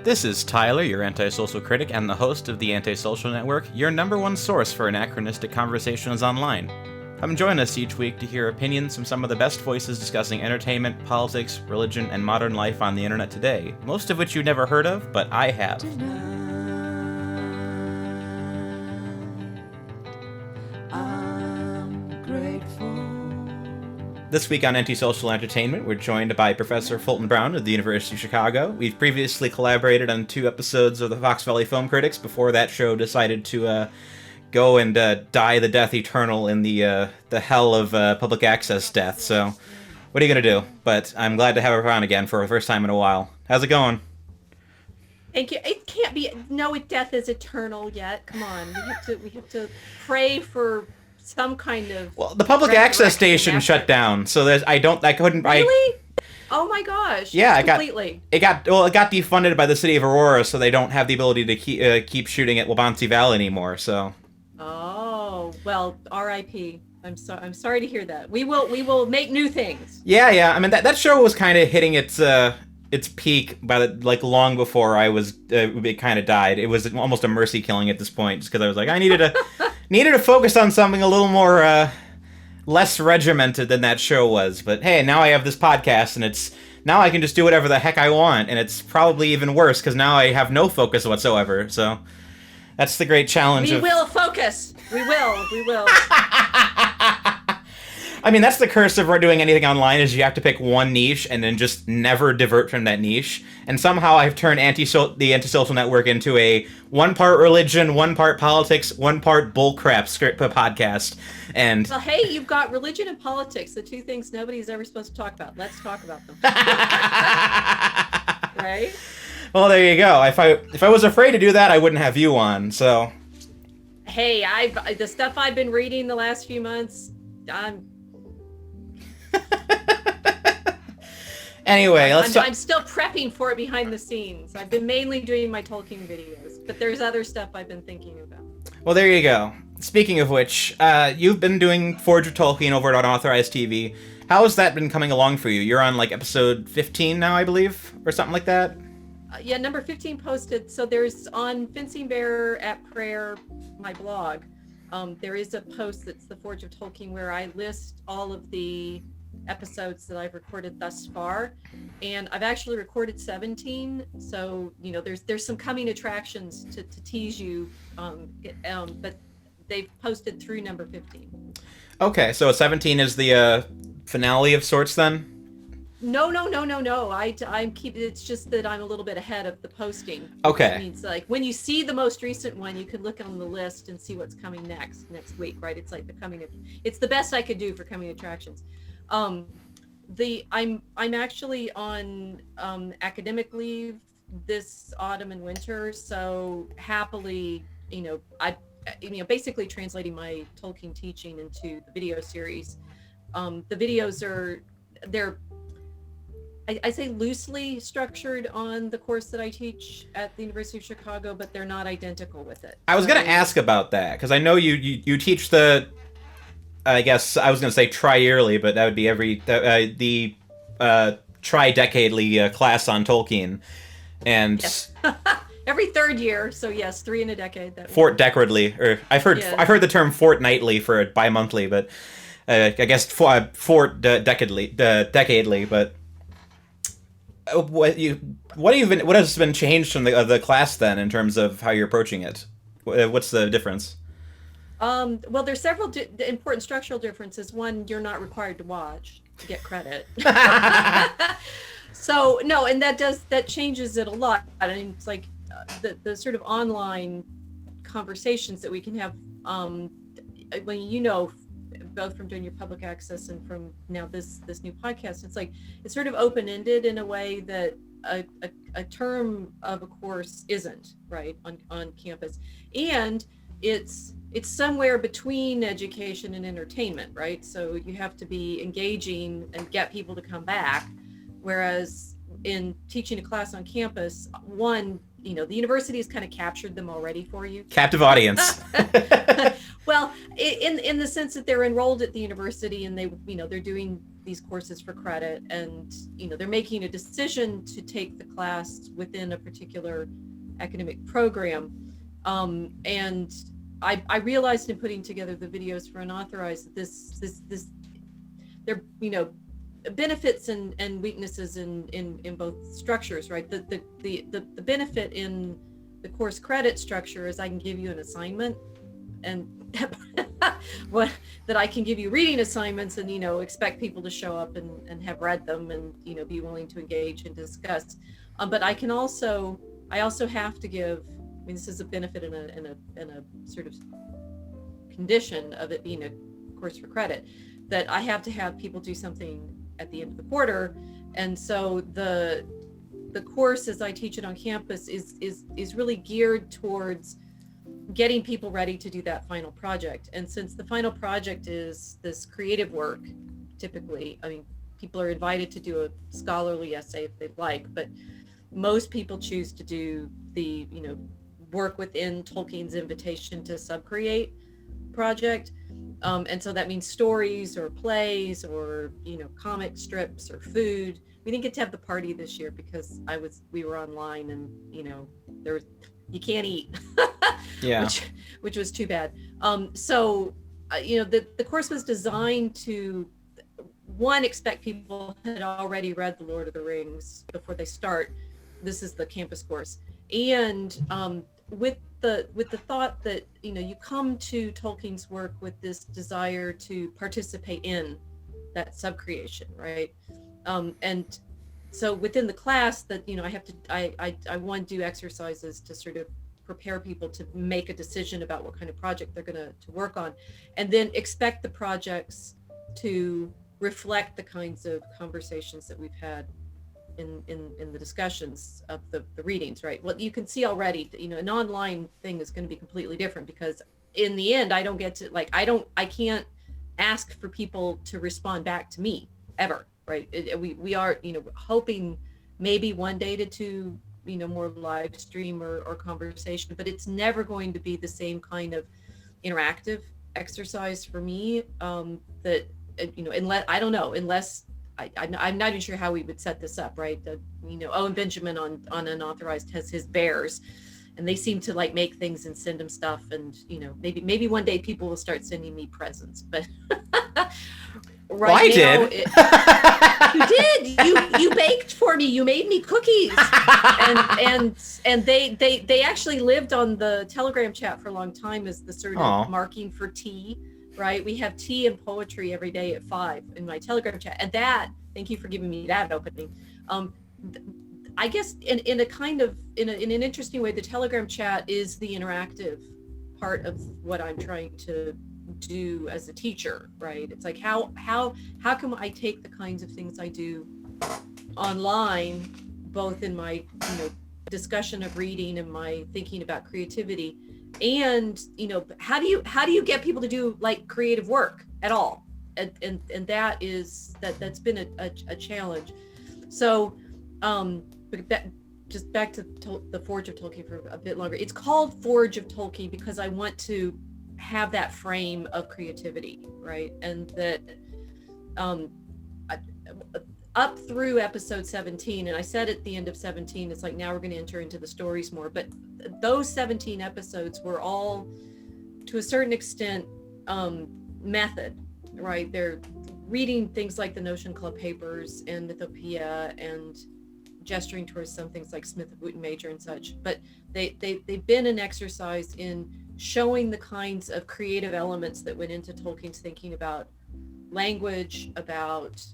This is Tyler, your antisocial critic and the host of the AntiSocial Network, your number one source for anachronistic conversations online. Come join us each week to hear opinions from some of the best voices discussing entertainment, politics, religion, and modern life on the internet today, most of which you've never heard of, but I have. This week on Antisocial Entertainment, we're joined by Professor Fulton Brown of the University of Chicago. We've previously collaborated on 2 episodes of the Fox Valley Film Critics before that show decided to go and die the death eternal in the hell of public access death. So, what are you going to do? But I'm glad to have her on again for the first time in a while. How's it going? Thank you. It can't be. No, death is eternal yet. Come on. We have to pray for some kind of. Well, the public access station shut down, so I couldn't. Really? Oh my gosh! Yeah, completely. It got defunded by the city of Aurora, so they don't have the ability to keep shooting at Wabansie Valley anymore. So. Oh well, R.I.P. I'm sorry to hear that. We will make new things. Yeah. I mean that show was kind of hitting its peak by long before I was it kind of died. It was almost a mercy killing at this point, just because I was like I needed to focus on something a little more less regimented than that show was. But hey, now I have this podcast, and now I can just do whatever the heck I want, and it's probably even worse because now I have no focus whatsoever. So that's the great challenge. We will focus. We will. I mean, that's the curse of doing anything online, is you have to pick one niche and then just never divert from that niche. And somehow I've turned the Antisocial Network into a 1 part religion, 1 part politics, 1 part bullcrap script podcast. And well, hey, you've got religion and politics, the 2 things nobody's ever supposed to talk about. Let's talk about them. Right? Well, there you go. If I was afraid to do that, I wouldn't have you on. So. Hey, the stuff I've been reading the last few months, Anyway, I'm still prepping for it behind the scenes. I've been mainly doing my Tolkien videos, but there's other stuff I've been thinking about. Well, there you go. Speaking of which, you've been doing Forge of Tolkien over at Unauthorized TV. How has that been coming along for you? You're on episode 15 now, I believe, or something like that? Yeah, number 15 posted. So there's on Fencing Bear at Prayer, my blog, there is a post that's the Forge of Tolkien where I list all of the episodes that I've recorded thus far, and I've actually recorded 17. So there's some coming attractions to tease you, but they've posted through number 15. Okay, so 17 is the finale of sorts then? No. I'm keeping. It's just that I'm a little bit ahead of the posting. Okay. It means when you see the most recent one, you can look on the list and see what's coming next week, right? It's it's the best I could do for coming attractions. I'm actually on academic leave this autumn and winter, so happily, basically translating my Tolkien teaching into the video series. The videos they're I say loosely structured on the course that I teach at the University of Chicago, but they're not identical with it. I was going to ask about that, because I know you teach the, I guess I was going to say tri-yearly, but that would be the tri-decadely class on Tolkien. And yes. Every 3rd year, so yes, 3 in a decade. Decadly, or I've heard the term fortnightly for bi-monthly, but I guess decadely, but what has been changed from the class then in terms of how you're approaching it? What's the difference? Well, there's several important structural differences. One, you're not required to watch to get credit. So no, and that changes it a lot. I mean, it's like the sort of online conversations that we can have when both from doing your public access and from now this new podcast, it's sort of open-ended in a way that a term of a course isn't, right, on campus. And it's somewhere between education and entertainment, right? So you have to be engaging and get people to come back. Whereas in teaching a class on campus, the university has kind of captured them already for you. Captive audience. Well, in the sense that they're enrolled at the university and they're doing these courses for credit, and they're making a decision to take the class within a particular academic program. And I realized in putting together the videos for Unauthorized that this there benefits and weaknesses in both structures, right? The benefit in the course credit structure is I can give you an assignment, and that I can give you reading assignments and expect people to show up and have read them and be willing to engage and discuss. But I also have to give. I mean, this is a benefit in a sort of condition of it being a course for credit, that I have to have people do something at the end of the quarter. And so the course, as I teach it on campus, is really geared towards getting people ready to do that final project. And since the final project is this creative work, typically, I mean, people are invited to do a scholarly essay if they'd like, but most people choose to do the work within Tolkien's invitation to subcreate project. And so that means stories or plays or comic strips or food. We didn't get to have the party this year because we were online, and there was, you can't eat. Yeah. which was too bad. So the course was designed to, one, expect people had already read The Lord of the Rings before they start. This is the campus course, and with the thought that you come to Tolkien's work with this desire to participate in that subcreation, right? And so within the class that I want to do exercises to sort of prepare people to make a decision about what kind of project they're going to work on, and then expect the projects to reflect the kinds of conversations that we've had in the discussions of the readings, right? Well, you can see already, an online thing is going to be completely different, because in the end, I don't get to I can't ask for people to respond back to me ever, right? We are, hoping maybe one day to do, more live stream or conversation, but it's never going to be the same kind of interactive exercise for me, that, unless I'm not even sure how we would set this up, right? Owen Benjamin on Unauthorized has his bears, and they seem to make things and send him stuff, and maybe one day people will start sending me presents, but I did. You did. You baked for me. You made me cookies, and they actually lived on the Telegram chat for a long time as the sort of marking for tea. Right, we have tea and poetry every day at 5 in my Telegram chat, and thank you for giving me that opening. I guess in a kind of in an interesting way, the Telegram chat is the interactive part of what I'm trying to do as a teacher, right? It's like how can I take the kinds of things I do online, both in my discussion of reading and my thinking about creativity, and how do you get people to do creative work at all, and that's been a challenge. So just back to the Forge of Tolkien for a bit longer. It's called Forge of Tolkien because I want to have that frame of creativity, right? And that up through episode 17, and I said at the end of 17, it's like now we're going to enter into the stories more, but those 17 episodes were all, to a certain extent, method, right? They're reading things like the Notion Club papers and Mythopoeia, and gesturing towards some things like Smith of Wootton Major and such, but they've been an exercise in showing the kinds of creative elements that went into Tolkien's thinking about language, about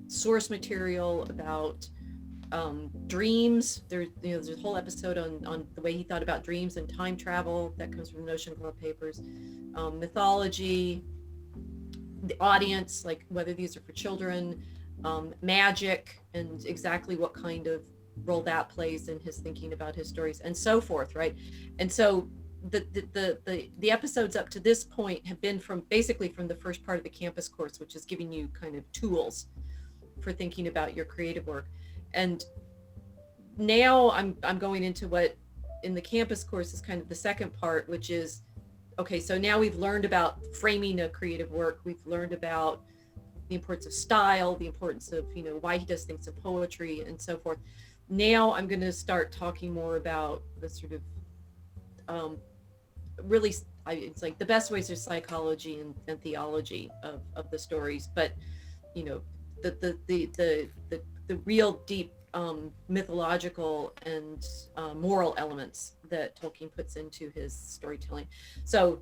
source material, about dreams. There's a whole episode on the way he thought about dreams and time travel that comes from Notion Club papers. Mythology, the audience, like whether these are for children, magic, and exactly what kind of role that plays in his thinking about his stories, and so forth, right? And so the episodes up to this point have been from the first part of the campus course, which is giving you kind of tools for thinking about your creative work. And now I'm going into what in the campus course is kind of the second part, which is, okay, so now we've learned about framing a creative work. We've learned about, the importance of style, the importance of, why he does things in poetry and so forth. Now I'm going to start talking more about the sort of really, it's like the best ways are psychology and theology of the stories, but the real deep mythological and moral elements that Tolkien puts into his storytelling. So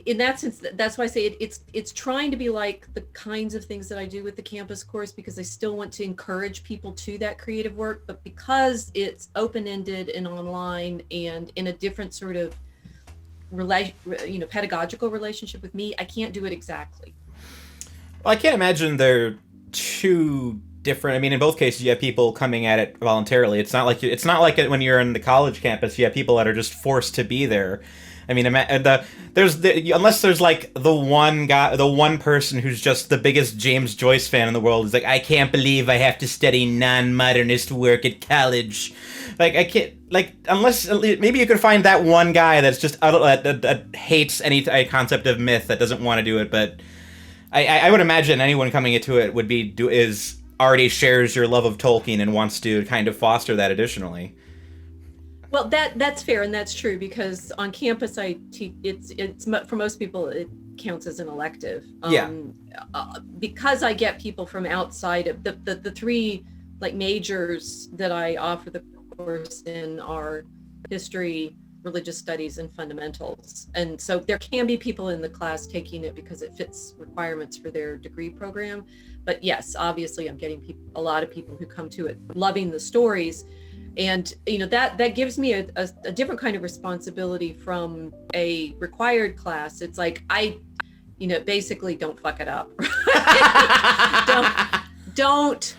in that sense, that's why I say it's trying to be like the kinds of things that I do with the campus course, because I still want to encourage people to that creative work, but because it's open-ended and online and in a different sort of pedagogical relationship with me, I can't do it exactly. Well, I can't imagine they're too different. I mean, in both cases, you have people coming at it voluntarily. It's not like when you're in the college campus, you have people that are just forced to be there. I mean, unless there's like the one guy, the one person who's just the biggest James Joyce fan in the world, is like, I can't believe I have to study non-modernist work at college. Like, I can't, like, unless maybe you could find that one guy that's just that hates any concept of myth, that doesn't want to do it. But I would imagine anyone coming into it is already shares your love of Tolkien and wants to kind of foster that additionally. Well, that's fair, and that's true, because on campus I teach. It's for most people it counts as an elective. Because I get people from outside of the three like majors that I offer the course in are history, religious studies, and fundamentals. And so there can be people in the class taking it because it fits requirements for their degree program. But yes, obviously I'm getting a lot of people who come to it loving the stories. And that gives me a different kind of responsibility from a required class. It's like I basically don't fuck it up. don't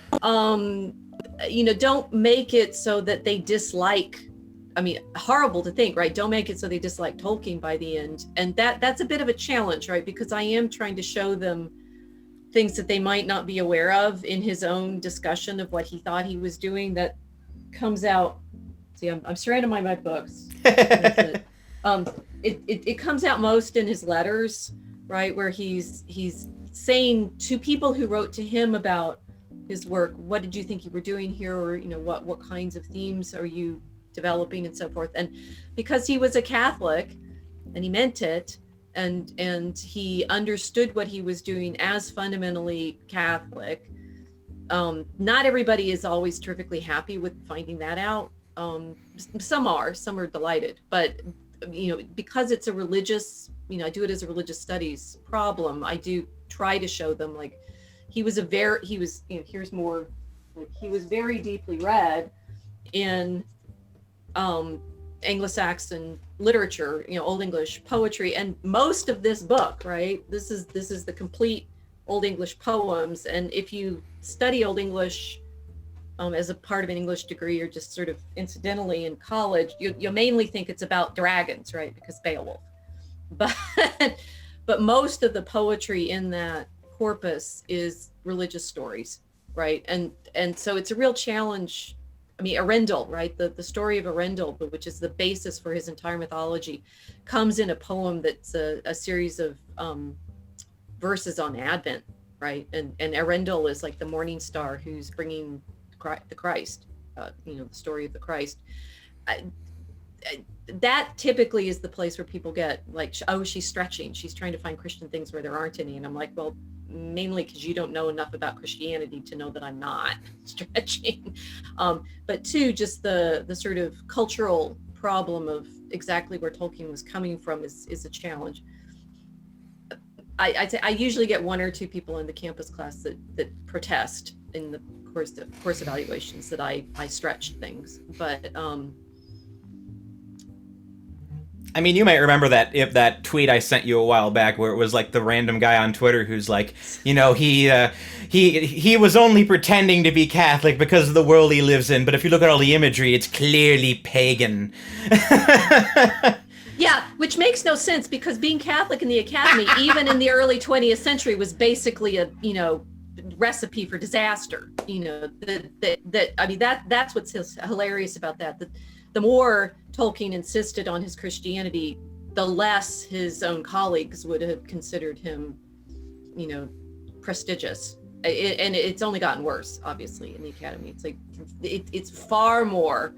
make it so that they dislike. I mean, horrible to think, right? Don't make it so they dislike Tolkien by the end. And that's a bit of a challenge, right? Because I am trying to show them things that they might not be aware of in his own discussion of what he thought he was doing that comes out. See, I'm surrounded by my books. It comes out most in his letters, right? Where he's saying to people who wrote to him about his work, what did you think you were doing here? Or, what kinds of themes are you developing and so forth. And because he was a Catholic and he meant it, and he understood what he was doing as fundamentally Catholic, not everybody is always terrifically happy with finding that out. Some are delighted, but because it's a religious, I do it as a religious studies problem. I do try to show them like he was very deeply read in Anglo-Saxon literature, Old English poetry, and most of this book, right? This is the complete Old English poems. And if you study Old English as a part of an English degree or just sort of incidentally in college, you'll mainly think it's about dragons, right? Because Beowulf. But most of the poetry in that corpus is religious stories, right? And so it's a real challenge. I mean, Arundel, right? The story of Arundel, which is the basis for his entire mythology, comes in a poem that's a series of verses on Advent, right? And Arundel is like the morning star who's bringing the Christ, the story of the Christ. That typically is the place where people get like, oh, she's stretching. She's trying to find Christian things where there aren't any. And I'm like, well, mainly because you don't know enough about Christianity to know that I'm not stretching. But two, just the sort of cultural problem of exactly where Tolkien was coming from is a challenge. I'd say I usually get one or two people in the campus class that protest in the course evaluations that I stretched things. But I mean, you might remember that tweet I sent you a while back where it was like the random guy on Twitter who's like, he was only pretending to be Catholic because of the world he lives in, but if you look at all the imagery, it's clearly pagan. Yeah, which makes no sense, because being Catholic in the academy, even in the early 20th century, was basically a, recipe for disaster. That's what's hilarious about that. The more Tolkien insisted on his Christianity, the less his own colleagues would have considered him, prestigious. And it's only gotten worse, obviously, in the academy. It's like it's far more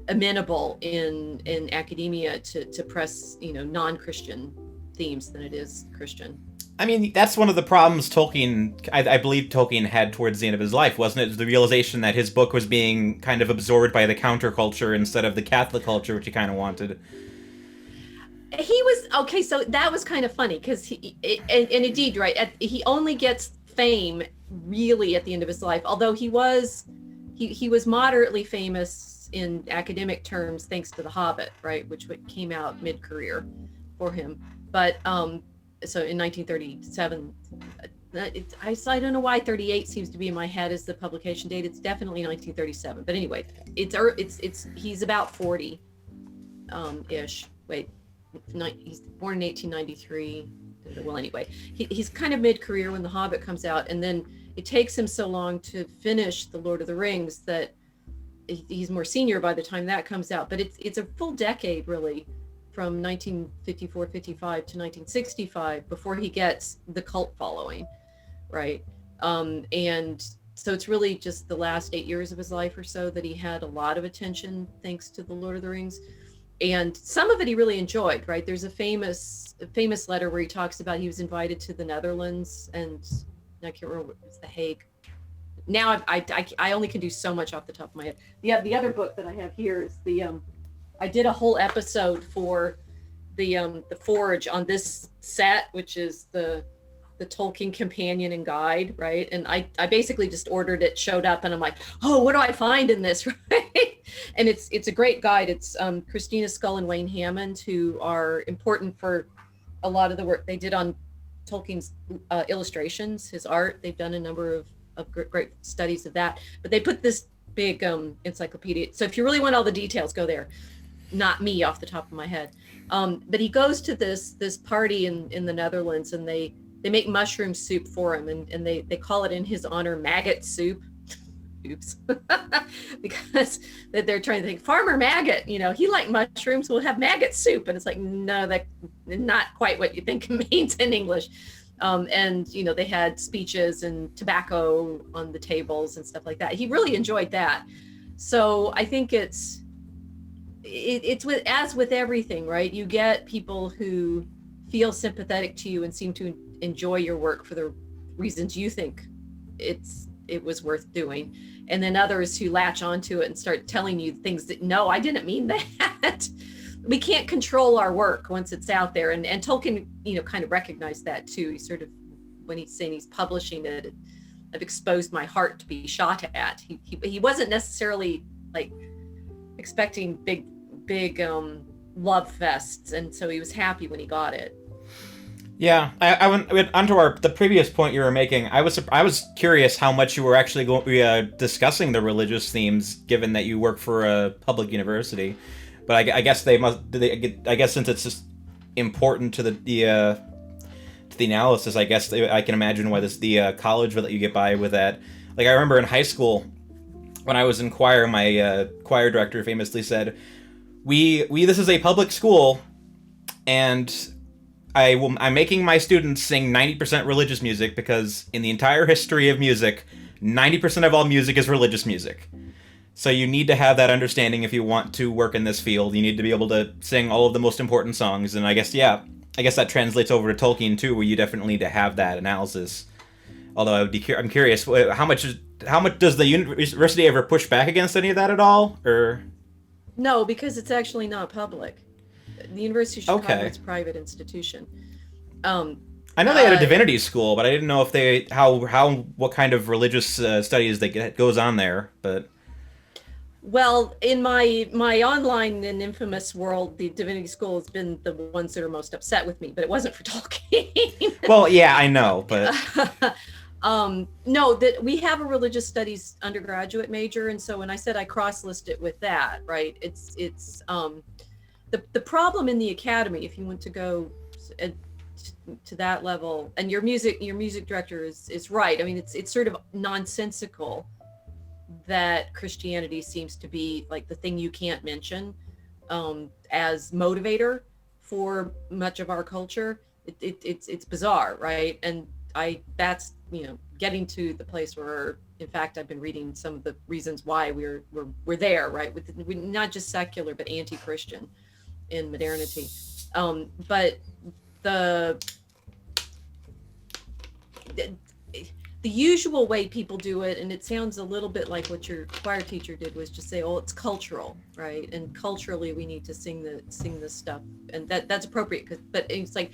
amenable in academia to press non-Christian themes than it is Christian. I mean, that's one of the problems I believe Tolkien had towards the end of his life, wasn't it? The realization that his book was being kind of absorbed by the counterculture instead of the Catholic culture, which he kind of wanted. He was okay, so that was kind of funny because and indeed, right, he only gets fame really at the end of his life, although he was moderately famous in academic terms thanks to The Hobbit, right, which came out mid-career for him. But so in 1937, I don't know why 38 seems to be in my head as the publication date. It's definitely 1937. But anyway, he's about 40 ish. Wait, he's born in 1893. Well, anyway, he's kind of mid-career when The Hobbit comes out, and then it takes him so long to finish The Lord of the Rings that he's more senior by the time that comes out. But it's a full decade, really, from 1954-55 to 1965 before he gets the cult following, right? And so it's really just the last 8 years of his life or so that he had a lot of attention thanks to The Lord of the Rings. And some of it he really enjoyed, right? There's a famous letter where he talks about he was invited to the Netherlands, and I can't remember, it's The Hague. Now I only can do so much off the top of my head. The other book that I have here is I did a whole episode for the Forge on this set, which is the Tolkien companion and guide, right? And I basically just ordered it, showed up, and I'm like, oh, what do I find in this, right? And it's a great guide. It's Christina Scull and Wayne Hammond, who are important for a lot of the work they did on Tolkien's illustrations, his art. They've done a number of great studies of that, but they put this big encyclopedia. So if you really want all the details, go there. Not me off the top of my head. But he goes to this party in the Netherlands, and they make mushroom soup for him, and they call it in his honor maggot soup. Oops. Because they're trying to think, Farmer Maggot, he liked mushrooms, we'll have maggot soup. And it's like, no, that's not quite what you think it means in English. And they had speeches and tobacco on the tables and stuff like that. He really enjoyed that. So I think it's as with everything, right? You get people who feel sympathetic to you and seem to enjoy your work for the reasons you think it was worth doing, and then others who latch onto it and start telling you things that, no, I didn't mean that. We can't control our work once it's out there, and Tolkien kind of recognized that too. He sort of, when he's saying he's publishing it, I've exposed my heart to be shot at. He wasn't necessarily like expecting big love fests, and so he was happy when he got it. Yeah, I went onto the previous point you were making. I was curious how much you were actually discussing the religious themes, given that you work for a public university. But I guess I guess since it's just important to the analysis, I guess I can imagine why the college would let you get by with that. Like, I remember in high school when I was in choir, my choir director famously said, "This is a public school, and I'm making my students sing 90% religious music because in the entire history of music, 90% of all music is religious music. So you need to have that understanding if you want to work in this field. You need to be able to sing all of the most important songs." And I guess that translates over to Tolkien too, where you definitely need to have that analysis. Although I'm curious, how much does the university ever push back against any of that at all, or? No, because it's actually not public. The University of Chicago is a private institution. I know they had a divinity school, but I didn't know if what kind of religious studies goes on there. But well, in my online and infamous world, the divinity school has been the ones that are most upset with me. But it wasn't for Tolkien. Well, yeah, I know, but no, that we have a religious studies undergraduate major, and so when I said I cross-list it with that, right? It's the problem in the academy, if you want to go to that level, and your music director is right. I mean, it's sort of nonsensical that Christianity seems to be like the thing you can't mention as motivator for much of our culture. it's bizarre, right? And that's, getting to the place where, in fact, I've been reading some of the reasons why we're there, right? We're not just secular, but anti-Christian in modernity. But the usual way people do it, and it sounds a little bit like what your choir teacher did, was just say, oh, it's cultural, right? And culturally we need to sing this stuff, and that's appropriate. But it's like,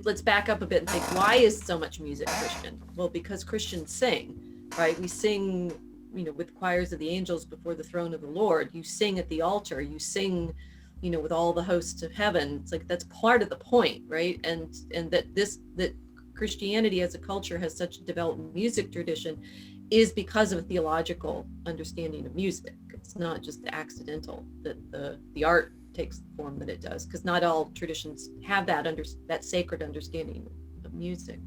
let's back up a bit and think, why is so much music Christian? Well, because Christians sing, right? We sing, with choirs of the angels before the throne of the Lord. You sing at the altar, you sing, with all the hosts of heaven. It's like, that's part of the point, right? And that Christianity as a culture has such a developed music tradition is because of a theological understanding of music. It's not just accidental that the art takes the form that it does, because not all traditions have that sacred understanding of music.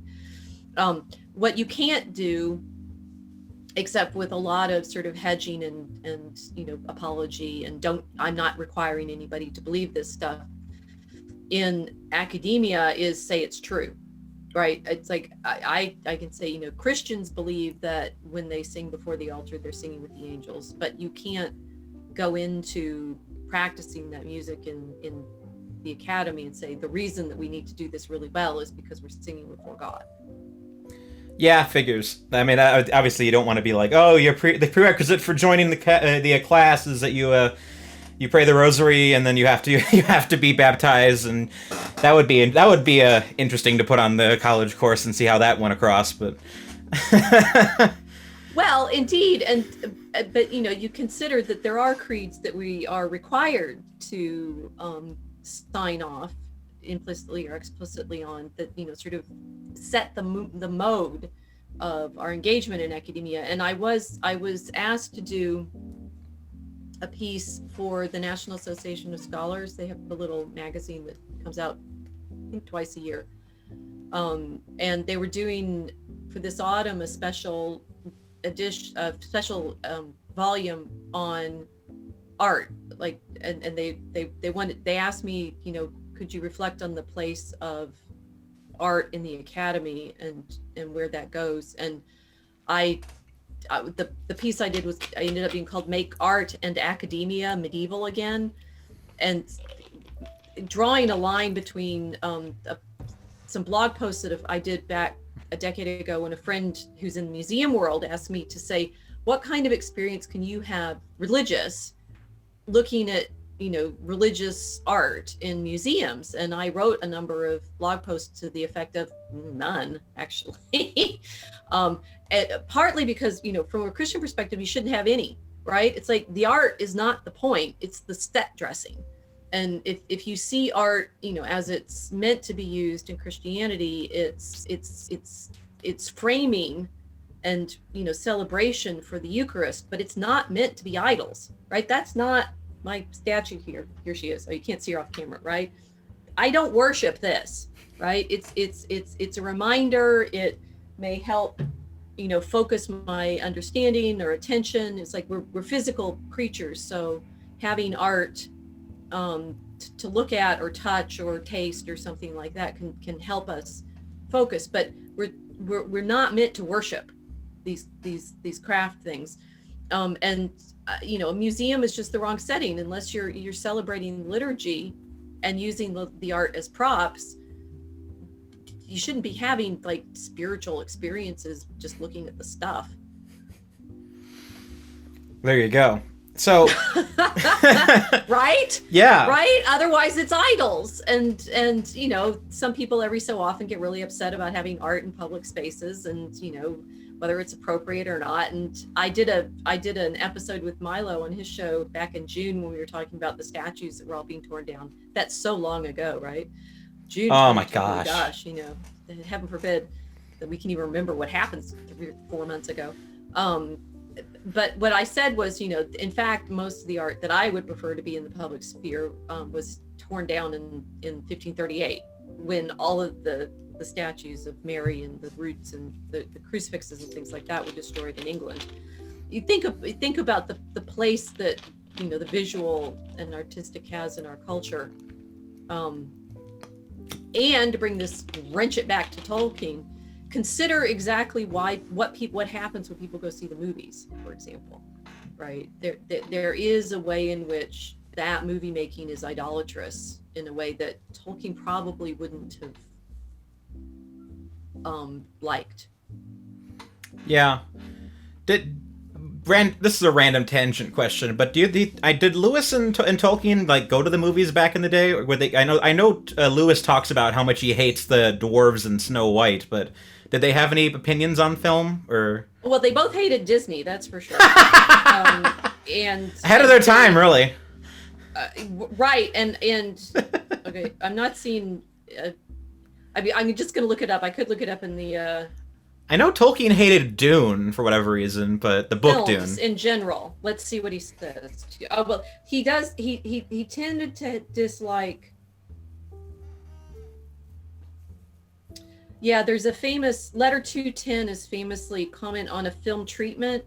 What you can't do, except with a lot of sort of hedging and apology, and I'm not requiring anybody to believe this stuff in academia, is say it's true, right? It's like, I can say, Christians believe that when they sing before the altar, they're singing with the angels, but you can't go into practicing that music in the academy and say the reason that we need to do this really well is because we're singing before God. Yeah, figures. I mean, obviously you don't want to be like, oh, the prerequisite for joining the class is that you pray the rosary and then you have to be baptized, and that would be interesting to put on the college course and see how that went across, but. Well, indeed, but you consider that there are creeds that we are required to sign off implicitly or explicitly on, that sort of set the mode of our engagement in academia. And I was asked to do a piece for the National Association of Scholars. They have a little magazine that comes out, I think, twice a year, and they were doing for this autumn a special volume on art, like, and they asked me, could you reflect on the place of art in the academy and where that goes? And the piece I did ended up being called "Make Art and Academia Medieval Again," and drawing a line between some blog posts that I did back a decade ago, when a friend who's in the museum world asked me to say, what kind of experience can you have religious looking at religious art in museums? And I wrote a number of blog posts to the effect of none, actually. Partly because from a Christian perspective, you shouldn't have any, right? It's like, the art is not the point, it's the set dressing. And if you see art, as it's meant to be used in Christianity, it's framing and celebration for the Eucharist, but it's not meant to be idols, right? That's not my statue here. Here she is. Oh, you can't see her off camera, right? I don't worship this, right? It's a reminder. It may help, focus my understanding or attention. It's like we're physical creatures, so having art to look at or touch or taste or something like that can help us focus. But we're not meant to worship these craft things, and a museum is just the wrong setting unless you're celebrating liturgy and using the art as props. You shouldn't be having like spiritual experiences just looking at the stuff. There you go. So right? Yeah. Right? Otherwise it's idols. And some people every so often get really upset about having art in public spaces, and whether it's appropriate or not. And I did an episode with Milo on his show back in June when we were talking about the statues that were all being torn down. That's so long ago, right? June. Oh my gosh. Heaven forbid that we can even remember what happened 3 or 4 months ago. But what I said was, in fact, most of the art that I would prefer to be in the public sphere was torn down in 1538, when all of the statues of Mary and the roots and the crucifixes and things like that were destroyed in England. You think about the place that the visual and artistic has in our culture. And to wrench it back to Tolkien, consider exactly what happens when people go see the movies, for example, right? There is a way in which that movie making is idolatrous in a way that Tolkien probably wouldn't have liked. Yeah. This is a random tangent question, but did Lewis and Tolkien like go to the movies back in the day, or were they? I know Lewis talks about how much he hates the dwarves in Snow White, but did they have any opinions on film or? Well, they both hated Disney, that's for sure. And ahead of their time, really. Right, and okay, I'm not seeing. I'm just gonna look it up. I could look it up in the. I know Tolkien hated Dune for whatever reason, but the book films Dune in general. Let's see what he says. Oh well, he does. He tended to dislike. Yeah, there's a famous letter 210 is famously comment on a film treatment,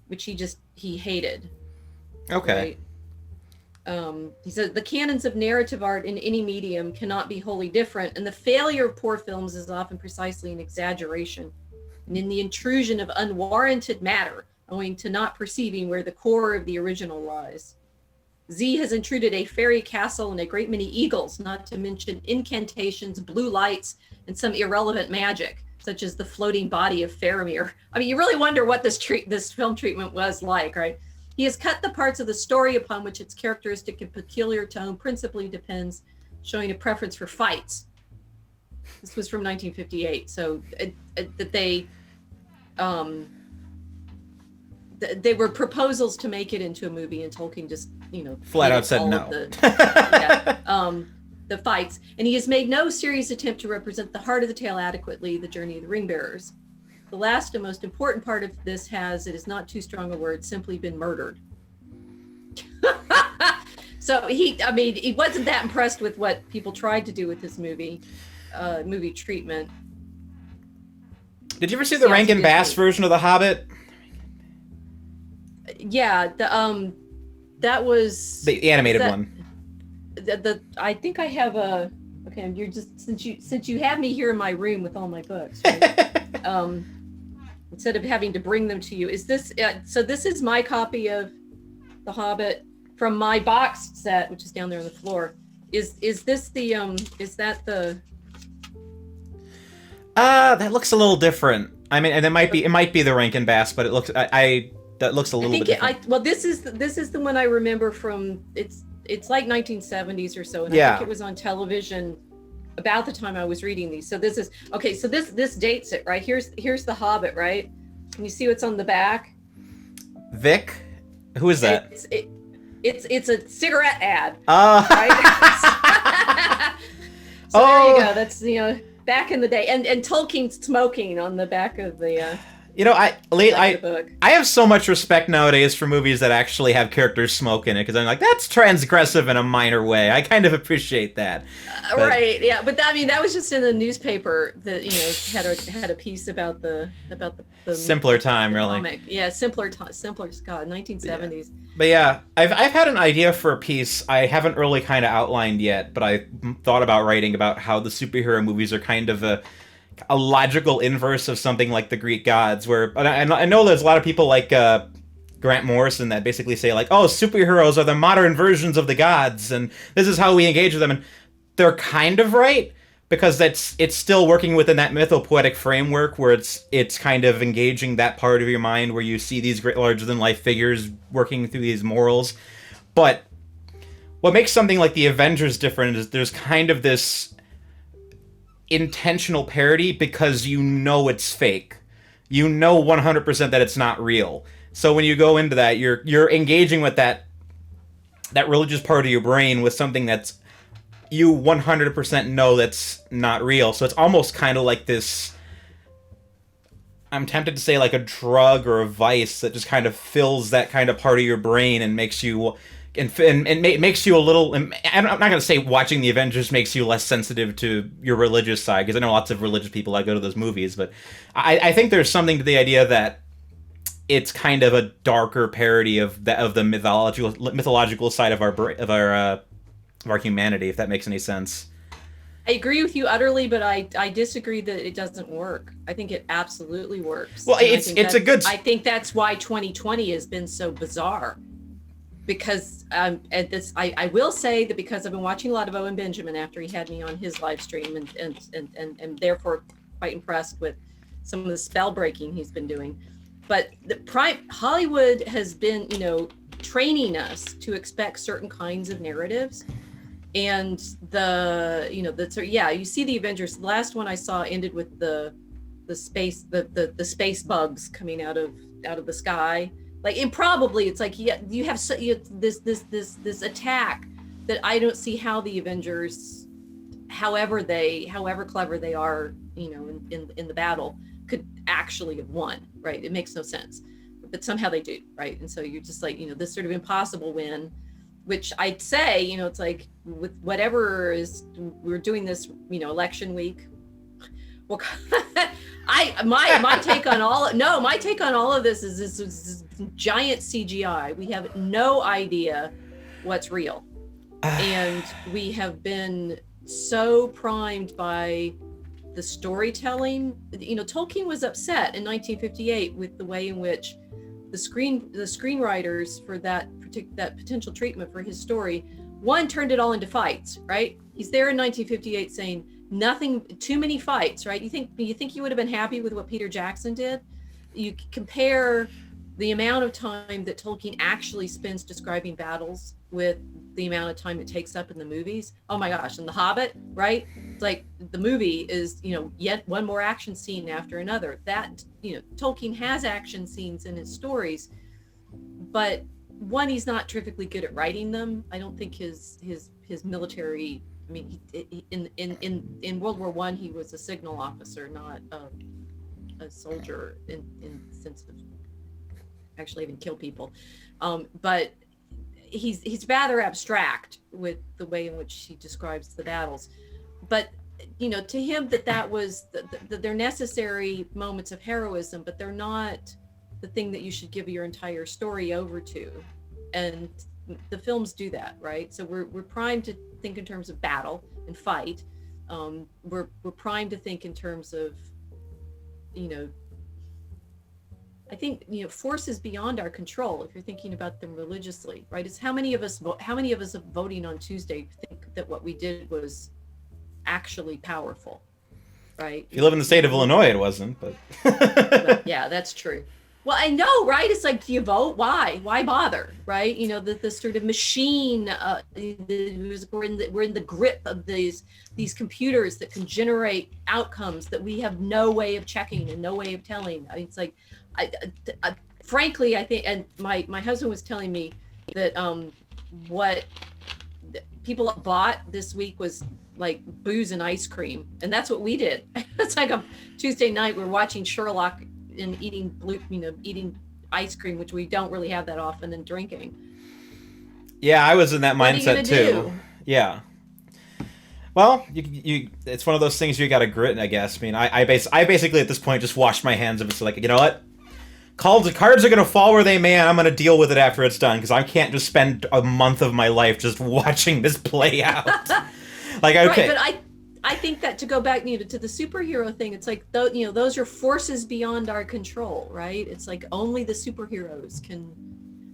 which he hated. Okay. Right? He says the canons of narrative art in any medium cannot be wholly different, and the failure of poor films is often precisely an exaggeration and in the intrusion of unwarranted matter, owing to not perceiving where the core of the original lies. Z has intruded a fairy castle and a great many eagles, not to mention incantations, blue lights, and some irrelevant magic, such as the floating body of Faramir. I mean, you really wonder what this film treatment was like, right? He has cut the parts of the story upon which its characteristic and peculiar tone principally depends, showing a preference for fights. This was from 1958, so that they were proposals to make it into a movie, and Tolkien just, flat out said no. The fights, and he has made no serious attempt to represent the heart of the tale adequately, the journey of the ring bearers. The last and most important part of this it is not too strong a word, simply been murdered. So he wasn't that impressed with what people tried to do with his movie treatment. Did you ever see the Rankin Bass version of The Hobbit? Yeah, that was the animated one. I think I have a. Okay, you're just since you have me here in my room with all my books. Right? Instead of having to bring them to you, is this? So this is my copy of The Hobbit from my box set, which is down there on the floor. Is this the? Is that the? That looks a little different. I mean, and it might be the Rankin Bass, but it looks that looks a little bit different. Well, this is the one I remember from. It's like 1970s or so, and yeah. I think it was on television about the time I was reading these. So this is okay. So this dates it, right? Here's the Hobbit, right? Can you see what's on the back? Vic, who is that? It's a cigarette ad. Right? So there you go. That's back in the day, and Tolkien smoking on the back of the. I have so much respect nowadays for movies that actually have characters smoke in it, because I'm like, that's transgressive in a minor way. I kind of appreciate that. Right, yeah, but that was just in the newspaper that had a piece about the simpler time, really. Comic. Yeah, simpler God, 1970s. Yeah. But yeah, I've had an idea for a piece I haven't really kind of outlined yet, but I thought about writing about how the superhero movies are kind of a logical inverse of something like the Greek gods, where I know there's a lot of people like Grant Morrison that basically say like, oh, superheroes are the modern versions of the gods, and this is how we engage with them, and they're kind of right, because it's still working within that mythopoetic framework where it's kind of engaging that part of your mind where you see these great larger than life figures working through these morals. But what makes something like the Avengers different is there's kind of this intentional parody, because it's fake. 100% that it's not real. So when you go into that, you're engaging with that religious part of your brain with something that's you 100% know that's not real. So it's almost kind of like this, I'm tempted to say like a drug or a vice that just kind of fills that kind of part of your brain and makes you and makes you a little. I'm not going to say watching the Avengers makes you less sensitive to your religious side, because I know lots of religious people that go to those movies, but I think there's something to the idea that it's kind of a darker parody of the mythological side of our humanity, if that makes any sense. I agree with you utterly, but I disagree that it doesn't work. I think it absolutely works. Well, And it's a good. I think that's why 2020 has been so bizarre. Because at this, I will say that because I've been watching a lot of Owen Benjamin after he had me on his live stream, and therefore quite impressed with some of the spell breaking he's been doing. But Hollywood has been, training us to expect certain kinds of narratives. And you see the Avengers. The last one I saw ended with the space bugs coming out of the sky. Like, improbably, it's like you have this attack that I don't see how the Avengers, however clever they are, in the battle, could actually have won. Right? It makes no sense, but somehow they do. Right? And so you're just like, this sort of impossible win. Which I'd say, it's like with whatever we're doing this, election week. Well, my take on all of this is this giant CGI. We have no idea what's real, and we have been so primed by the storytelling. Tolkien was upset in 1958 with the way in which the screenwriters for that potential treatment for his story, one, turned it all into fights, right? He's there in 1958 saying too many fights, right? You think he would have been happy with what Peter Jackson did? You compare the amount of time that Tolkien actually spends describing battles with the amount of time it takes up in the movies. Oh my gosh, and The Hobbit, right? It's like the movie is, yet one more action scene after another. That, Tolkien has action scenes in his stories, but one, he's not terrifically good at writing them. I don't think his military. I mean, in World War I, he was a signal officer, not a soldier in the sense of actually even kill people. But he's rather abstract with the way in which he describes the battles. But to him, that was they're necessary moments of heroism, but they're not the thing that you should give your entire story over to. And the films do that, right? So we're primed to think in terms of battle and fight. We're primed to think in terms of, I think, forces beyond our control. If you're thinking about them religiously, right? It's how many of us voting on Tuesday think that what we did was actually powerful, right? If you live in the state of Illinois, it wasn't, but yeah, that's true. Well, I know, right? It's like, do you vote? Why bother, right? The sort of machine. We're in the grip of these computers that can generate outcomes that we have no way of checking and no way of telling. I mean, it's like, frankly, I think, and my husband was telling me that what people bought this week was like booze and ice cream, and that's what we did. It's like a Tuesday night, we're watching Sherlock and eating ice cream, which we don't really have that often, and drinking. Yeah, I was in that mindset too. Yeah. Well, you it's one of those things you got to grit, I guess. I mean, I basically at this point just washed my hands of it. So like, you know what? Cards are going to fall where they may, and I'm going to deal with it after it's done, because I can't just spend a month of my life just watching this play out. Like, okay. Right, but I think that to go back to the superhero thing, it's like, those are forces beyond our control, right? It's like only the superheroes can.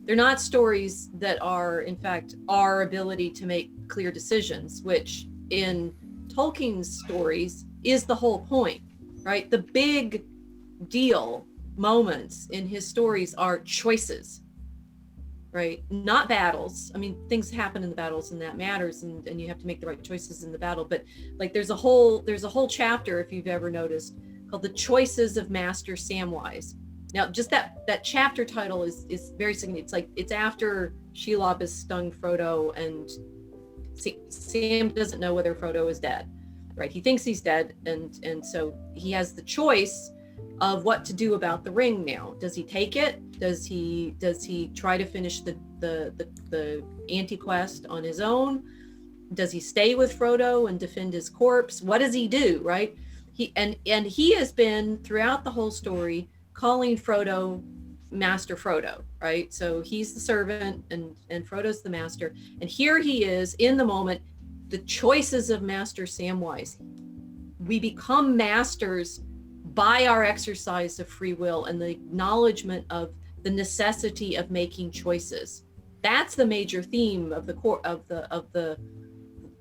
They're not stories that are, in fact, our ability to make clear decisions, which in Tolkien's stories is the whole point, right? The big deal moments in his stories are choices, right? Not battles. I mean, things happen in the battles and that matters, and you have to make the right choices in the battle. But like, there's a whole chapter, if you've ever noticed, called The Choices of Master Samwise. Now, just that chapter title is very significant. It's like, it's after Shelob has stung Frodo, and Sam doesn't know whether Frodo is dead, right? He thinks he's dead, and so he has the choice of what to do about the ring now. Does he take it? Does he try to finish the anti-quest on his own? Does he stay with Frodo and defend his corpse? What does he do, right? He has been throughout the whole story calling Frodo Master Frodo, right? So he's the servant and Frodo's the master. And here he is in the moment the choices of Master Samwise. We become masters by our exercise of free will and the acknowledgement of the necessity of making choices. That's the major theme of the core of the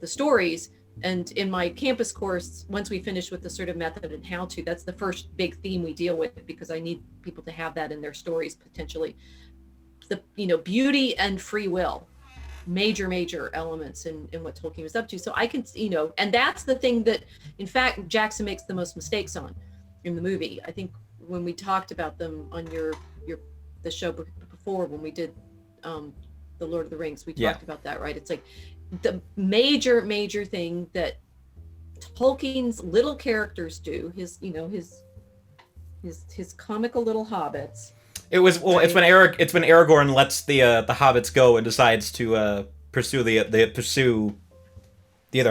stories. And in my campus course, once we finish with the sort of method and how to, that's the first big theme we deal with, because I need people to have that in their stories potentially. The beauty and free will, major elements in what Tolkien was up to. So I can, and that's the thing that, in fact, Jackson makes the most mistakes on in the movie. I think when we talked about them on the show before, when we did the Lord of the Rings, we talked about that, right? It's like the major thing that Tolkien's little characters do, his comical little hobbits. It's when Aragorn lets the hobbits go and decides to pursue the other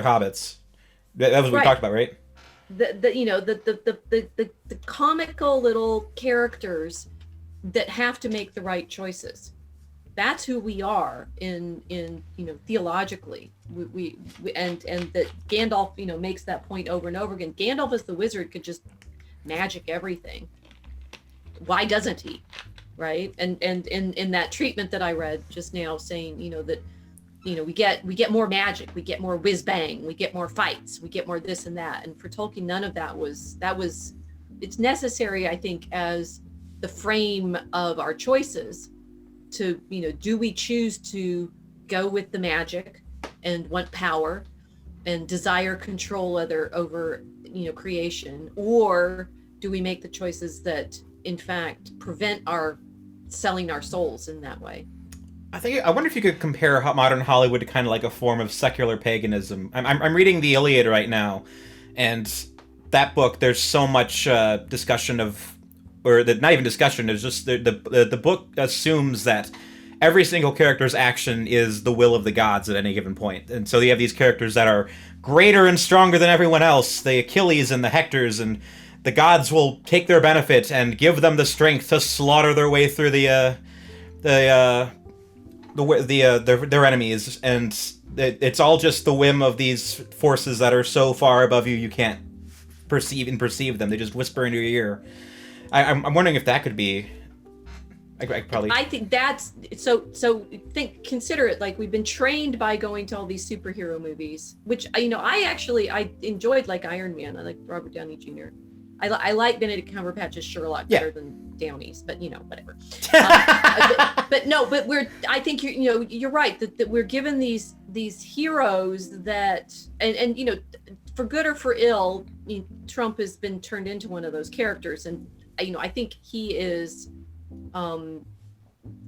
hobbits. That was what we talked about, right? The comical little characters that have to make the right choices. That's who we are in theologically. We and that Gandalf makes that point over and over again. Gandalf as the wizard could just magic everything. Why doesn't he? Right? And in that treatment that I read just now, saying that we get more magic, we get more whiz bang, we get more fights, we get more this and that. And for Tolkien, none of that was. It's necessary, I think, as the frame of our choices. To do we choose to go with the magic and want power and desire control over creation, or do we make the choices that in fact prevent our selling our souls in that way? I wonder if you could compare modern Hollywood to kind of like a form of secular paganism. I'm reading the Iliad right now, and that book, there's so much discussion of, or not even discussion, there's just the book assumes that every single character's action is the will of the gods at any given point. And so you have these characters that are greater and stronger than everyone else, the Achilles and the Hectors, and the gods will take their benefit and give them the strength to slaughter their way through their enemies, and it's all just the whim of these forces that are so far above you you can't perceive them. They just whisper into your ear. I'm wondering if that could be. I think that's so. Consider it like we've been trained by going to all these superhero movies, which I enjoyed, like Iron Man. I like Robert Downey Jr. I like Benedict Cumberbatch's Sherlock better than Downey's, but whatever. I think you're right that we're given these heroes that and for good or for ill, Trump has been turned into one of those characters, and I think he is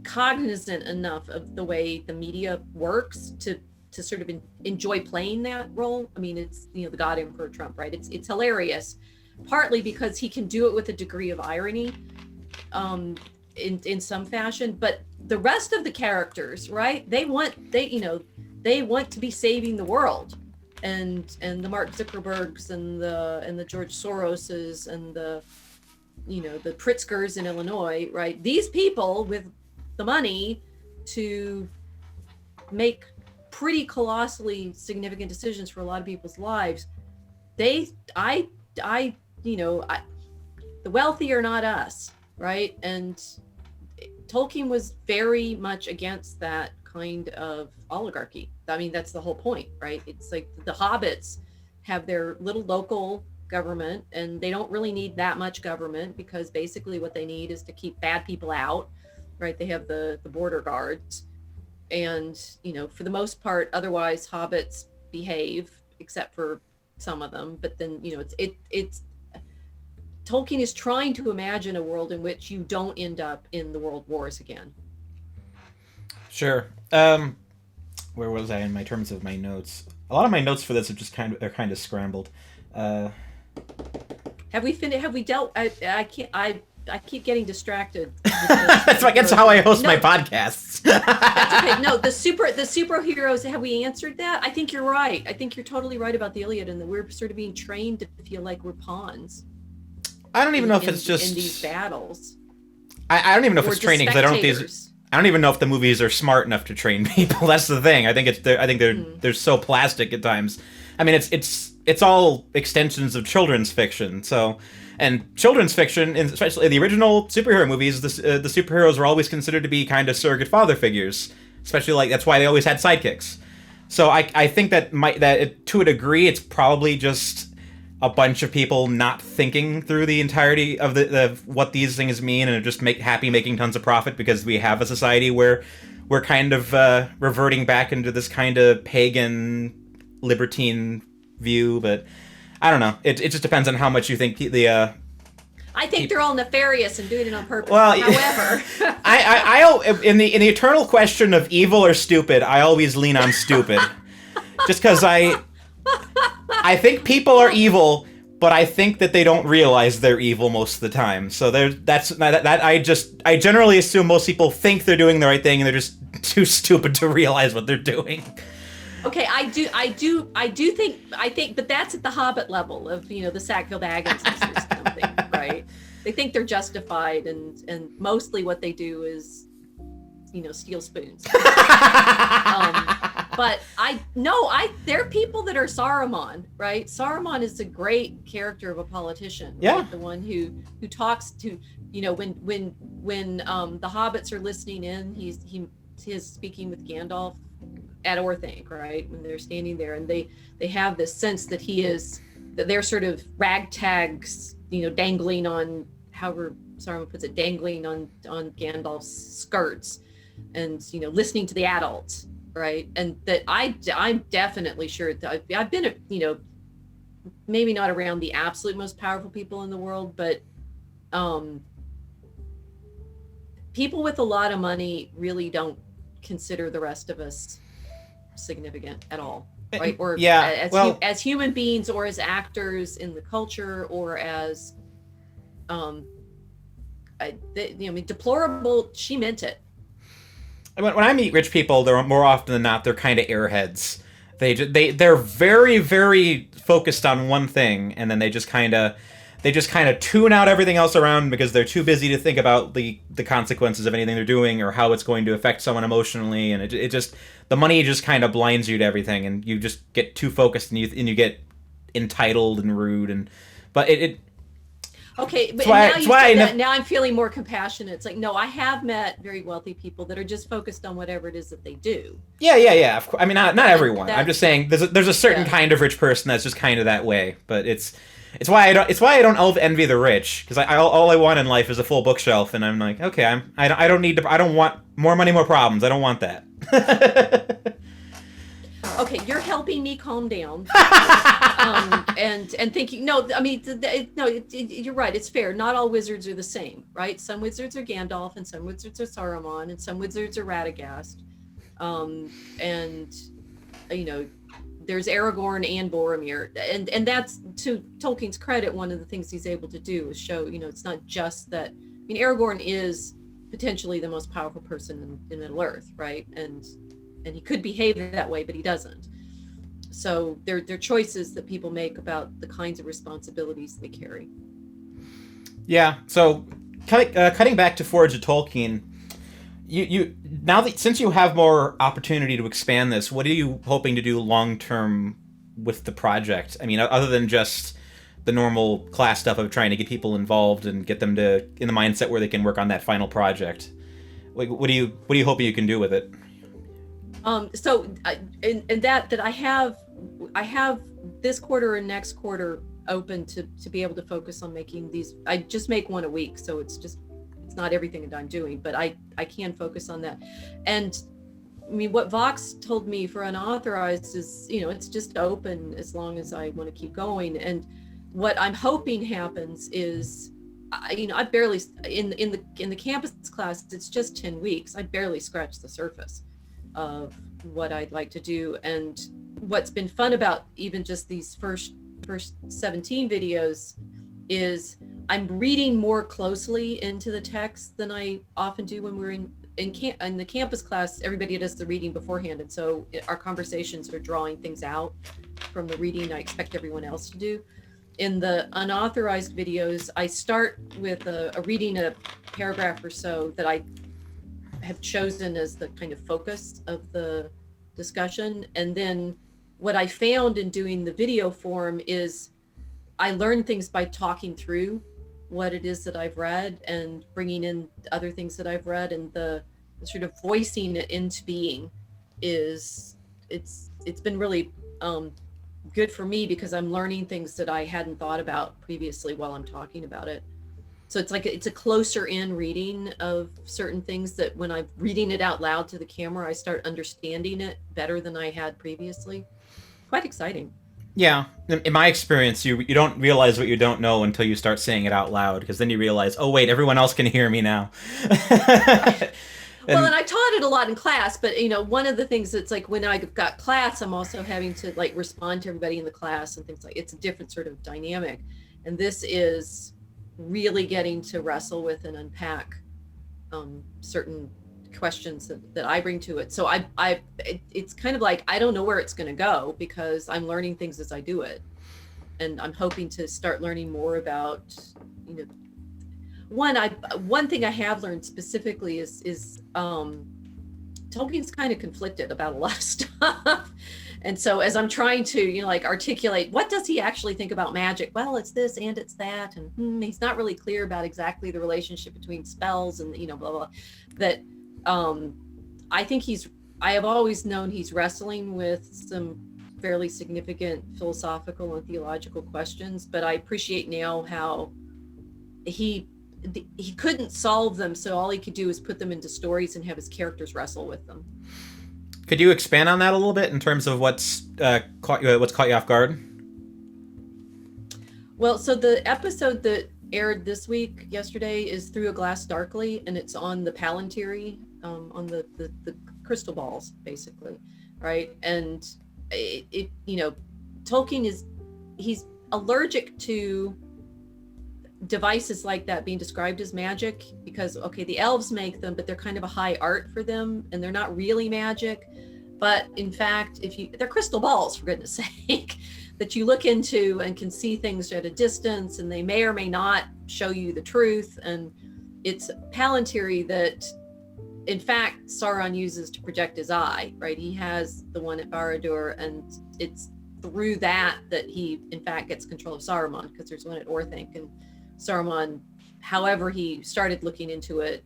cognizant enough of the way the media works to sort of enjoy playing that role. I mean, it's the God Emperor Trump, right? It's hilarious, partly because he can do it with a degree of irony in some fashion, but the rest of the characters, right, they want to be saving the world, and the Mark Zuckerbergs and the George Soroses and the Pritzkers in Illinois, right? These people with the money to make pretty colossally significant decisions for a lot of people's lives. The wealthy are not us, right? And Tolkien was very much against that kind of oligarchy. I mean, that's the whole point, right? It's like the hobbits have their little local government, and they don't really need that much government, because basically what they need is to keep bad people out, right? They have the border guards, and for the most part, otherwise hobbits behave, except for some of them. But then it's Tolkien is trying to imagine a world in which you don't end up in the world wars again. Sure. Where was I in my terms of my notes? A lot of my notes for this are just kind of scrambled. Have we finished? Have we dealt? I can't. I keep getting distracted. That's how I host my podcasts. That's okay. No, the superheroes. Have we answered that? I think you're right. I think you're totally right about the Iliad, and that we're sort of being trained to feel like we're pawns. I don't even know if it's just in these battles. I don't even know if it's training, because I don't think I don't even know if the movies are smart enough to train people. That's the thing. I think they're so plastic at times. I mean, it's all extensions of children's fiction. So, and children's fiction, especially the original superhero movies, the superheroes were always considered to be kind of surrogate father figures. Especially like that's why they always had sidekicks. So I think that to a degree, it's probably just a bunch of people not thinking through the entirety of the what these things mean and just making tons of profit because we have a society where we're kind of reverting back into this kind of pagan libertine view. But I don't know. It just depends on how much you think I think they're all nefarious and doing it on purpose. Well, however, I in the eternal question of evil or stupid, I always lean on stupid, just because I think people are evil, but I think that they don't realize they're evil most of the time. So I generally assume most people think they're doing the right thing and they're just too stupid to realize what they're doing. Okay, I think, but that's at the Hobbit level of the Sackville-Baggins or something, right? They think they're justified, and mostly what they do is, steal spoons. But there are people that are Saruman, right? Saruman is a great character of a politician. Yeah. Right? The one who talks to, when the hobbits are listening in, he is speaking with Gandalf at Orthanc, right? When they're standing there, and they have this sense that they're sort of ragtags, dangling on, however Saruman puts it, dangling on Gandalf's skirts, and listening to the adults, right? And that I'm definitely sure that I've been maybe not around the absolute most powerful people in the world, but people with a lot of money really don't consider the rest of us significant at all, right? Or as human beings, or as actors in the culture, or as deplorable. She meant it. When I meet rich people, they're more often than not, they're kind of airheads. They're very, very focused on one thing, and then they just kind of tune out everything else around because they're too busy to think about the consequences of anything they're doing or how it's going to affect someone emotionally. And it just, the money just kind of blinds you to everything, and you just get too focused, and you get entitled and rude. But okay, but now I'm feeling more compassionate. It's like, no, I have met very wealthy people that are just focused on whatever it is that they do. Yeah. Of course. I mean, not everyone. I'm just saying there's a certain kind of rich person that's just kind of that way. But it's why I don't envy the rich, because all I want in life is a full bookshelf, and I'm like, okay, I don't want more money, more problems. I don't want that. Okay, you're helping me calm down, and thinking. No, I mean, you're right. It's fair. Not all wizards are the same, right? Some wizards are Gandalf, and some wizards are Saruman, and some wizards are Radagast, and there's Aragorn and Boromir, and that's, to Tolkien's credit, one of the things he's able to do is show, it's not just that. I mean, Aragorn is potentially the most powerful person in Middle Earth, right? And he could behave that way, but he doesn't. So they're choices that people make about the kinds of responsibilities they carry. Yeah. So cutting back to Forge of Tolkien, you now that, since you have more opportunity to expand this, what are you hoping to do long term with the project? I mean, other than just the normal class stuff of trying to get people involved and get them in the mindset where they can work on that final project. What are you hoping you can do with it? So that I have this quarter and next quarter open to be able to focus on making these. I just make one a week, so it's not everything that I'm doing, but I can focus on that. And I mean, what Vox told me for unauthorized is, it's just open as long as I want to keep going. And what I'm hoping happens is, I barely, in the campus class, it's just 10 weeks. I barely scratched the surface of what I'd like to do. And what's been fun about even just these first 17 videos is I'm reading more closely into the text than I often do when we're in the campus class. Everybody does the reading beforehand, and so our conversations are drawing things out from the reading I expect everyone else to do. In the unauthorized videos, I start with a reading a paragraph or so that I have chosen as the kind of focus of the discussion. And then what I found in doing the video form is I learn things by talking through what it is that I've read and bringing in other things that I've read, and the sort of voicing it into being it's been really good for me, because I'm learning things that I hadn't thought about previously while I'm talking about it. So it's a closer in reading of certain things that when I'm reading it out loud to the camera, I start understanding it better than I had previously. Quite exciting. Yeah, in my experience, you don't realize what you don't know until you start saying it out loud, because then you realize, oh wait, everyone else can hear me now. Well, and I taught it a lot in class, but one of the things that's like when I got class, I'm also having to like respond to everybody in the class and things like, it's a different sort of dynamic. And this is really getting to wrestle with and unpack certain questions that I bring to it. So it's kind of like, I don't know where it's going to go, because I'm learning things as I do it. And I'm hoping to start learning more about, one thing I have learned specifically is Tolkien's kind of conflicted about a lot of stuff. And so as I'm trying to, articulate, what does he actually think about magic? Well, it's this and it's that. And he's not really clear about exactly the relationship between spells and, blah, blah, that I think I have always known he's wrestling with some fairly significant philosophical and theological questions, but I appreciate now how he couldn't solve them, so all he could do is put them into stories and have his characters wrestle with them. Could you expand on that a little bit in terms of what's caught you off guard? Well, so the episode that aired this week, yesterday, is Through a Glass Darkly, and it's on the Palantiri, on the crystal balls, basically, right? And Tolkien he's allergic to devices like that being described as magic, because the elves make them, but they're kind of a high art for them, and they're not really magic. But in fact, they're crystal balls, for goodness sake, that you look into and can see things at a distance, and they may or may not show you the truth. And it's Palantiri that, in fact, Sauron uses to project his eye, right? He has the one at Barad-dûr, and it's through that he, in fact, gets control of Saruman, because there's one at Orthanc, and Saruman, however he started looking into it,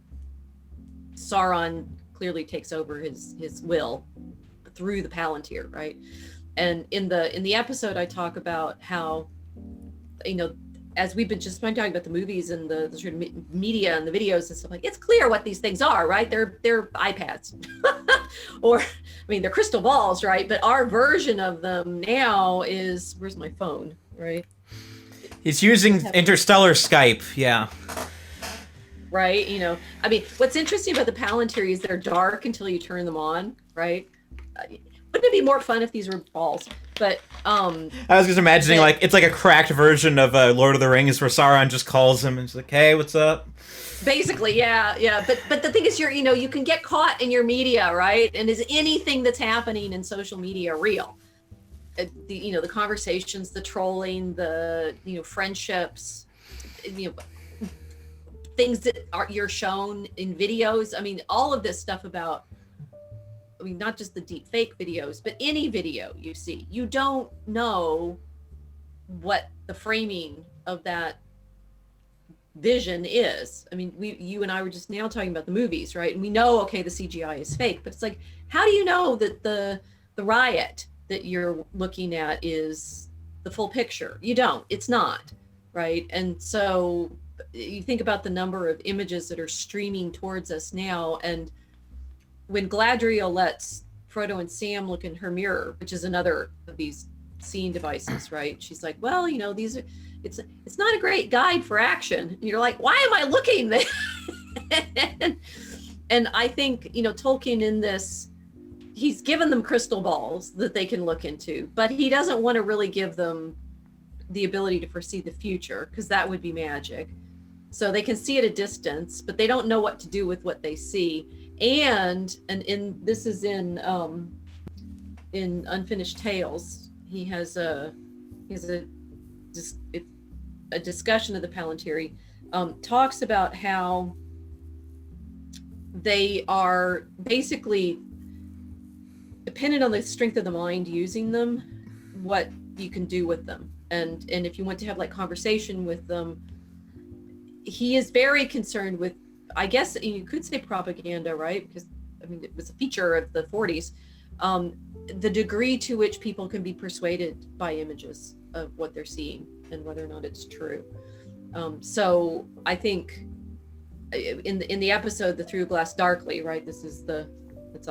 Sauron clearly takes over his will through the Palantir, right? And in the episode, I talk about how, as we've been just talking about the movies and the sort of media and the videos and stuff, like, it's clear what these things are, right? They're iPads, or they're crystal balls, right? But our version of them now is, where's my phone, right? He's using interstellar Skype, yeah. Right, what's interesting about the Palantiri is they're dark until you turn them on, right? Wouldn't it be more fun if these were balls? But I was just imagining it's like a cracked version of Lord of the Rings, where Sauron just calls him and he's like, "Hey, what's up?" Basically, yeah. But the thing is, you can get caught in your media, right? And is anything that's happening in social media real? The conversations, the trolling, the friendships, things that you're shown in videos. All of this stuff about, not just the deep fake videos, but any video you see, you don't know what the framing of that vision is. You and I were just now talking about the movies, right? And we know, the CGI is fake, but it's like, how do you know that the riot that you're looking at is the full picture? You don't. It's not, right? And so you think about the number of images that are streaming towards us now, and when Galadriel lets Frodo and Sam look in her mirror, which is another of these seeing devices, right? She's like, well, these are, it's not a great guide for action. And you're like, why am I looking there? And I think, Tolkien in this, he's given them crystal balls that they can look into, but he doesn't want to really give them the ability to foresee the future, because that would be magic. So they can see at a distance, but they don't know what to do with what they see. And this is in Unfinished Tales, he has a discussion of the Palantiri, talks about how they are basically dependent on the strength of the mind using them, what you can do with them. And if you want to have like conversation with them, he is very concerned with, I guess you could say propaganda, right? Because I mean, it was a feature of the 40s. The degree to which people can be persuaded by images of what they're seeing and whether or not it's true. So I think in the episode, the Through Glass Darkly, right? It's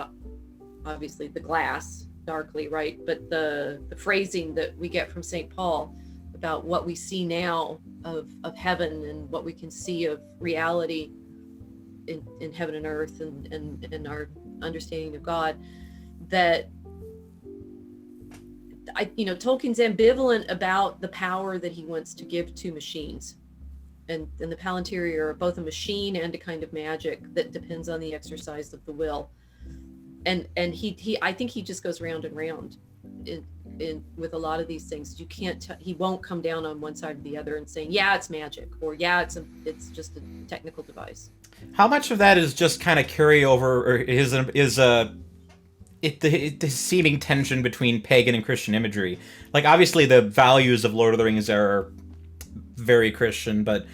obviously the glass darkly, right? But the phrasing that we get from St. Paul about what we see now of heaven and what we can see of reality in heaven and earth and our understanding of God, that Tolkien's ambivalent about the power that he wants to give to machines. And the Palantiri are both a machine and a kind of magic that depends on the exercise of the will. And he I think he just goes round and round in with a lot of these things. You can't he won't come down on one side or the other and saying, yeah, it's magic, or yeah, it's just a technical device. How much of that is just kind of carryover, or is the seeming tension between pagan and Christian imagery? Like, obviously the values of Lord of the Rings are very Christian, but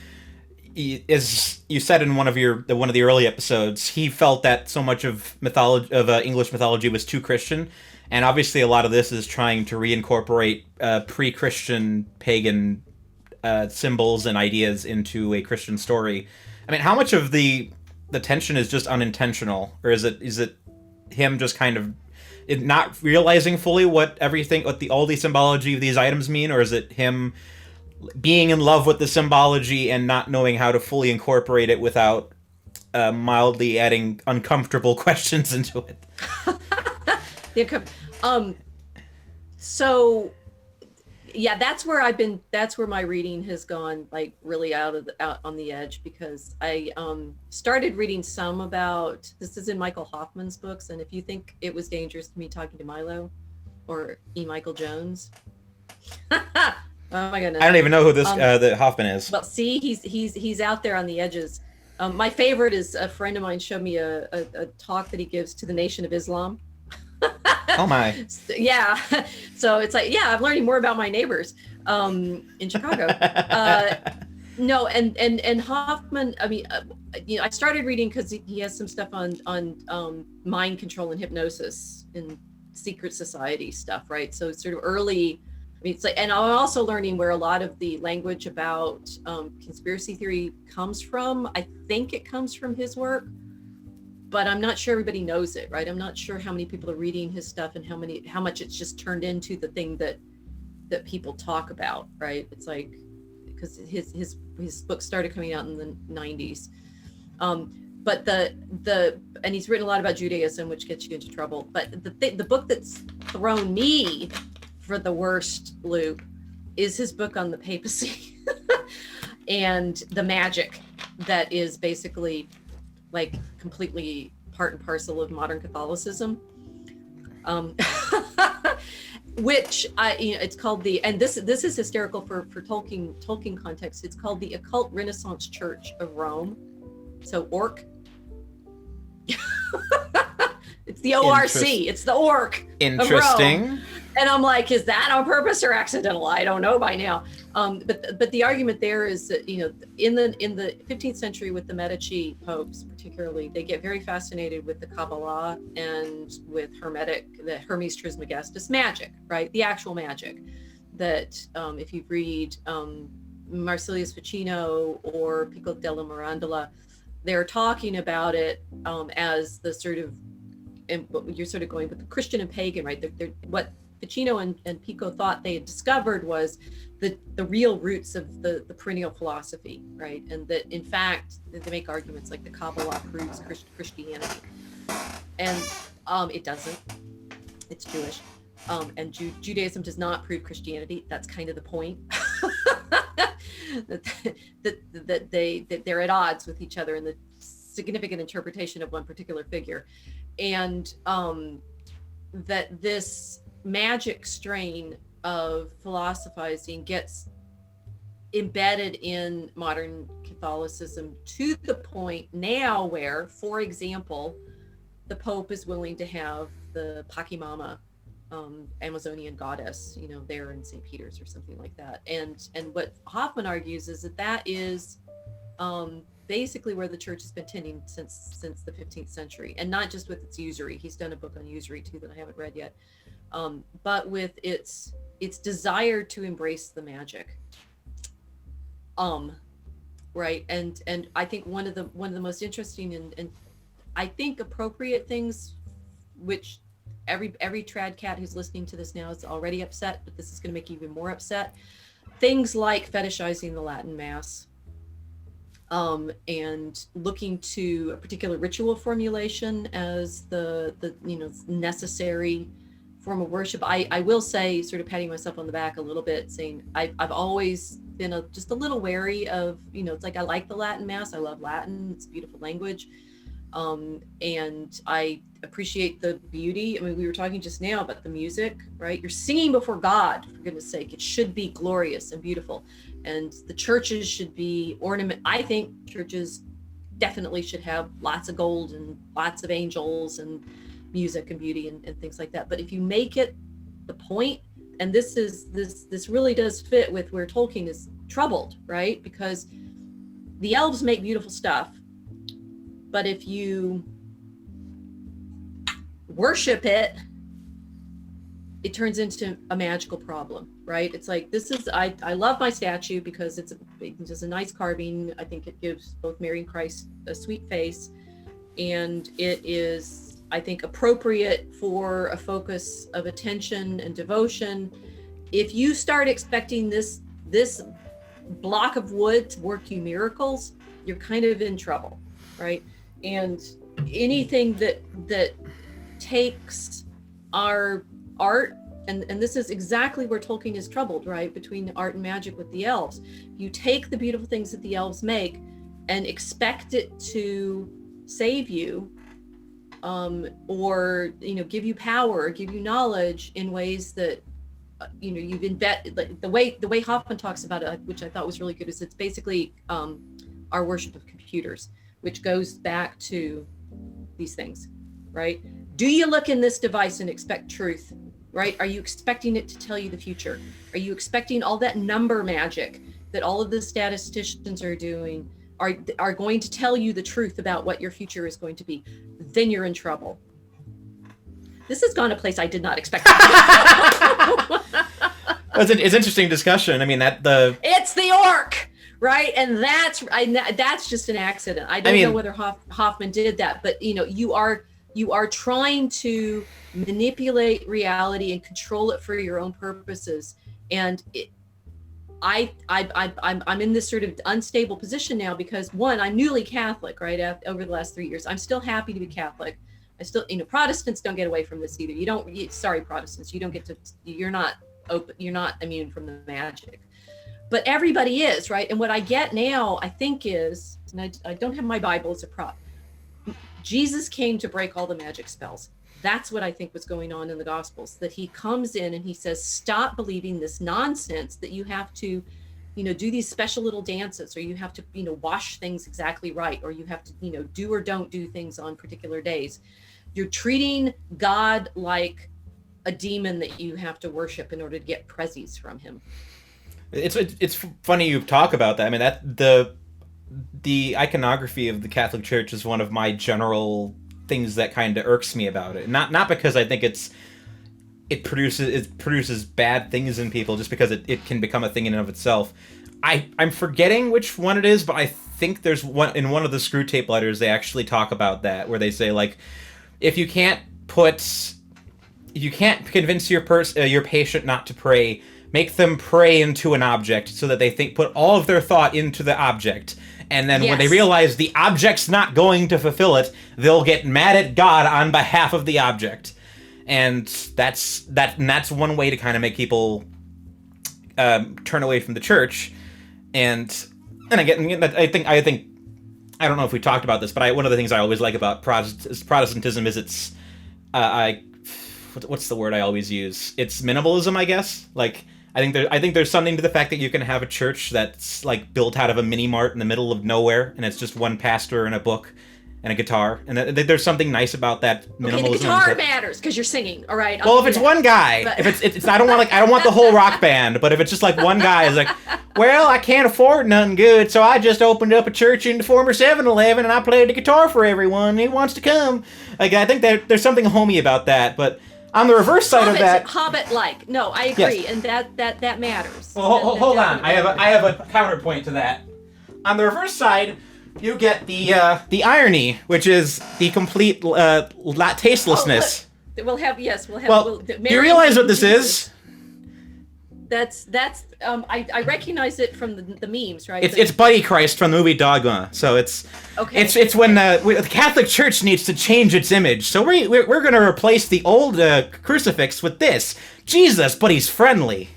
as you said in one of the early episodes, he felt that so much of English mythology was too Christian, and obviously a lot of this is trying to reincorporate pre-Christian pagan symbols and ideas into a Christian story. I mean, how much of the tension is just unintentional, or is it him just kind of not realizing fully what all the symbology of these items mean, or is it him being in love with the symbology and not knowing how to fully incorporate it without mildly adding uncomfortable questions into it? So yeah, that's where my reading has gone, like, really out on the edge, because I started reading some about, this is in Michael Hoffman's books, and if you think it was dangerous to me talking to Milo or E. Michael Jones, oh my goodness, I don't even know who this the Hoffman is. Well, see, he's out there on the edges. My favorite is a friend of mine showed me a talk that he gives to the Nation of Islam. Oh my. Yeah. So it's like, yeah, I'm learning more about my neighbors in Chicago. No, and Hoffman, I mean, I started reading because he has some stuff on mind control and hypnosis and secret society stuff, right? So it's sort of early. I mean, it's like, and I'm also learning where a lot of the language about conspiracy theory comes from. I think it comes from his work, but I'm not sure everybody knows it, right? I'm not sure how many people are reading his stuff and how much it's just turned into the thing that people talk about, right? It's like, because his book started coming out in the 90s. But and he's written a lot about Judaism, which gets you into trouble. But the book that's thrown me for the worst loop is his book on the papacy and the magic that is basically like completely part and parcel of modern Catholicism. Which it's called and this is hysterical for Tolkien context. It's called the Occult Renaissance Church of Rome. So ORC. It's the ORC. It's the ORC. Interesting. Of Rome. And I'm like, is that on purpose or accidental? I don't know by now. But the argument there is that, in the 15th century with the Medici popes particularly, they get very fascinated with the Kabbalah and with the Hermes Trismegistus magic, right? The actual magic that if you read Marsilius Ficino or Pico della Mirandola, they're talking about it as the sort of, and you're sort of going with the Christian and pagan, right? They're what Ficino and Pico thought they had discovered was the real roots of the perennial philosophy, right? And that in fact, they make arguments like the Kabbalah proves Christianity. And it doesn't. It's Jewish. And Judaism does not prove Christianity. That's kind of the point. that they're at odds with each other in the significant interpretation of one particular figure. And that this magic strain of philosophizing gets embedded in modern Catholicism to the point now where, for example, the Pope is willing to have the Pachamama, Amazonian goddess, there in St. Peter's or something like that. And what Hoffman argues is that is basically where the church has been tending since the 15th century, and not just with its usury. He's done a book on usury too that I haven't read yet, but with its desire to embrace the magic. Right, and I think one of the most interesting and I think appropriate things, which every trad cat who's listening to this now is already upset, but this is going to make you even more upset. Things like fetishizing the Latin Mass, and looking to a particular ritual formulation as the necessary form of worship. I will say, sort of patting myself on the back a little bit, saying I've always been just a little wary of, it's like I like the Latin Mass. I love Latin. It's a beautiful language. And I appreciate the beauty. I mean, we were talking just now about the music, right? You're singing before God, for goodness sake. It should be glorious and beautiful. And the churches should be I think churches definitely should have lots of gold and lots of angels and music and beauty and things like that. But if you make it the point, and this really does fit with where Tolkien is troubled, right? Because the elves make beautiful stuff, but if you worship it, it turns into a magical problem, right? It's like, I love my statue because it's just a nice carving. I think it gives both Mary and Christ a sweet face, and it is, I think, appropriate for a focus of attention and devotion. If you start expecting this block of wood to work you miracles, you're kind of in trouble, right? And anything that takes our art, and this is exactly where Tolkien is troubled, right? Between art and magic with the elves. You take the beautiful things that the elves make and expect it to save you, or give you power, or give you knowledge in ways that you've invested. Like the way Hoffman talks about it, which I thought was really good, is it's basically our worship of computers, which goes back to these things, right? Do you look in this device and expect truth, right? Are you expecting it to tell you the future? Are you expecting all that number magic that all of the statisticians are doing are going to tell you the truth about what your future is going to be? Then you're in trouble. This has gone a place I did not expect. It's interesting discussion. I mean, it's the orc, right? And that's just an accident. I don't know whether Hoffman did that, but you are trying to manipulate reality and control it for your own purposes. And I'm in this sort of unstable position now because, one, I'm newly Catholic, right? Over the last 3 years, I'm still happy to be Catholic. I still, Protestants don't get away from this either. Sorry, Protestants, you're not open, you're not immune from the magic, but everybody is, right? And what I get now, I think, is, and I don't have my Bible as a prop, Jesus came to break all the magic spells. That's what I think was going on in the Gospels, that he comes in and he says, stop believing this nonsense that you have to, do these special little dances, or you have to, wash things exactly right, or you have to, do or don't do things on particular days. You're treating God like a demon that you have to worship in order to get prezzies from him. It's funny you talk about that. I mean, that the iconography of the Catholic Church is one of my general things that kind of irks me about it. Not because I think it produces bad things in people, just because it can become a thing in and of itself. I'm forgetting which one it is, but I think there's one in one of the Screw Tape letters. They actually talk about that, where they say, like, if you can't convince your patient not to pray, make them pray into an object so that they put all of their thought into the object. And then when they realize the object's not going to fulfill it, they'll get mad at God on behalf of the object. And that's one way to kind of make people turn away from the church. And again, I think I don't know if we talked about this, but one of the things I always like about Protestantism is what's the word I always use? It's minimalism, I guess. Like, I think there's something to the fact that you can have a church that's like built out of a mini mart in the middle of nowhere, and it's just one pastor and a book and a guitar, and there's something nice about that minimalism. Okay, the guitar matters because you're singing. All right. Well, if it's one guy, but... if it's I don't want the whole rock band, but if it's just like one guy is like, well, I can't afford nothing good, so I just opened up a church in the former 7-Eleven and I played the guitar for everyone who wants to come. Like, I think that there's something homey about that, but on the reverse side of that, Hobbit-like. No, I agree, yes. And that matters. Well, hold on. I have a counterpoint to that. On the reverse side, you get the irony, which is the complete tastelessness. We'll have. Well, do you realize what this is? That's I recognize it from the memes, right? It's Buddy Christ from the movie Dogma. So it's okay. It's when the Catholic Church needs to change its image. So we're going to replace the old crucifix with this Jesus, but he's friendly.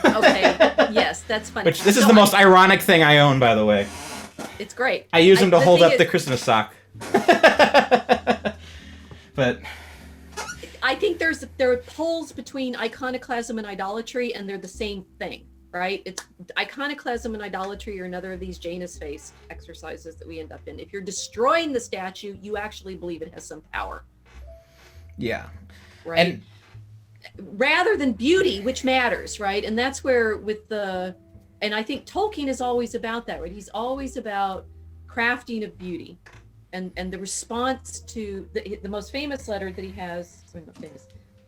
Okay. Yes, that's funny. This is the most ironic thing I own, by the way. It's great. I use them to hold up the Christmas sock. But I think there are poles between iconoclasm and idolatry, and they're the same thing, right? It's iconoclasm and idolatry are another of these Janus face exercises that we end up in. If you're destroying the statue, you actually believe it has some power. Yeah. Right. Rather than beauty, which matters, right? And that's where and I think Tolkien is always about that, right? He's always about crafting of beauty. And the response to the most famous letter that he has,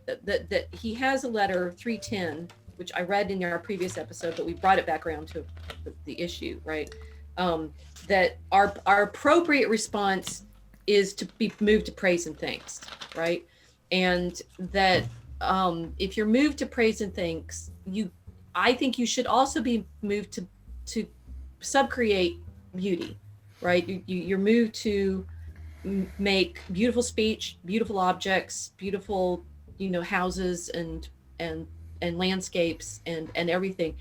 that he has a letter 310, which I read in our previous episode, but we brought it back around to the issue, right? That our appropriate response is to be moved to praise and thanks, right? And that if you're moved to praise and thanks, I think you should also be moved to subcreate beauty. Right, you're moved to make beautiful speech, beautiful objects, beautiful, houses and landscapes and everything.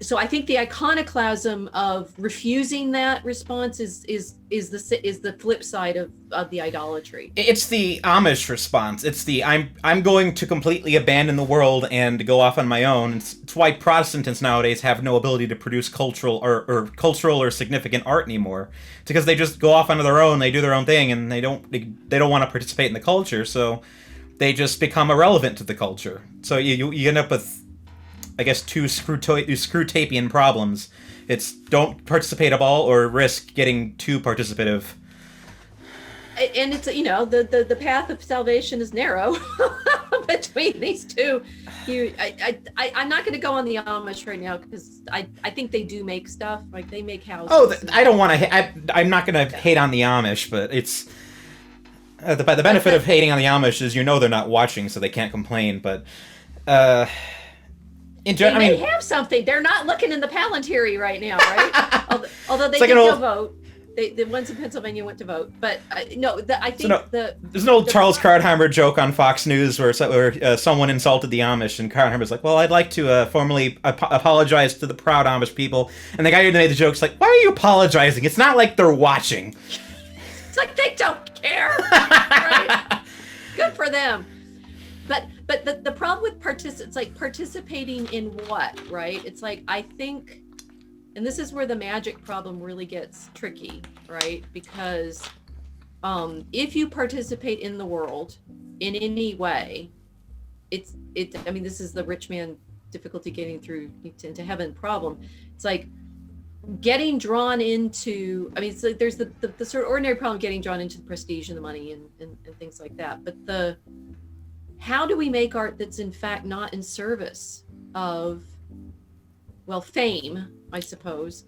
So I think the iconoclasm of refusing that response is the flip side of the idolatry. It's the Amish response. It's the I'm going to completely abandon the world and go off on my own. It's why Protestants nowadays have no ability to produce cultural or significant art anymore. It's because they just go off on their own, they do their own thing, and they don't want to participate in the culture, so they just become irrelevant to the culture. So you end up with, I guess, two Screwtapian problems. It's don't participate at all or risk getting too participative. And it's, the path of salvation is narrow between these two. I'm not going to go on the Amish right now because I think they do make stuff. Like, they make houses. Oh, I don't want to. I'm not going to hate on the Amish, but it's the benefit of hating on the Amish is they're not watching, so they can't complain. But they have something. They're not looking in the Palantiri right now, right? Although they did go vote. The ones in Pennsylvania went to vote. But I think there's an old Charles Krauthammer joke on Fox News where someone insulted the Amish, and Krauthammer's like, well, I'd like to formally apologize to the proud Amish people. And the guy who made the joke's like, why are you apologizing? It's not like they're watching. It's like they don't care. Right? Good for them. But the problem with participating in what, right? It's like, I think, and this is where the magic problem really gets tricky, right? Because if you participate in the world in any way, this is the rich man difficulty getting through into heaven problem. It's like getting drawn into, it's like there's the sort of ordinary problem getting drawn into the prestige and the money and things like that. But how do we make art that's in fact not in service of, fame, I suppose?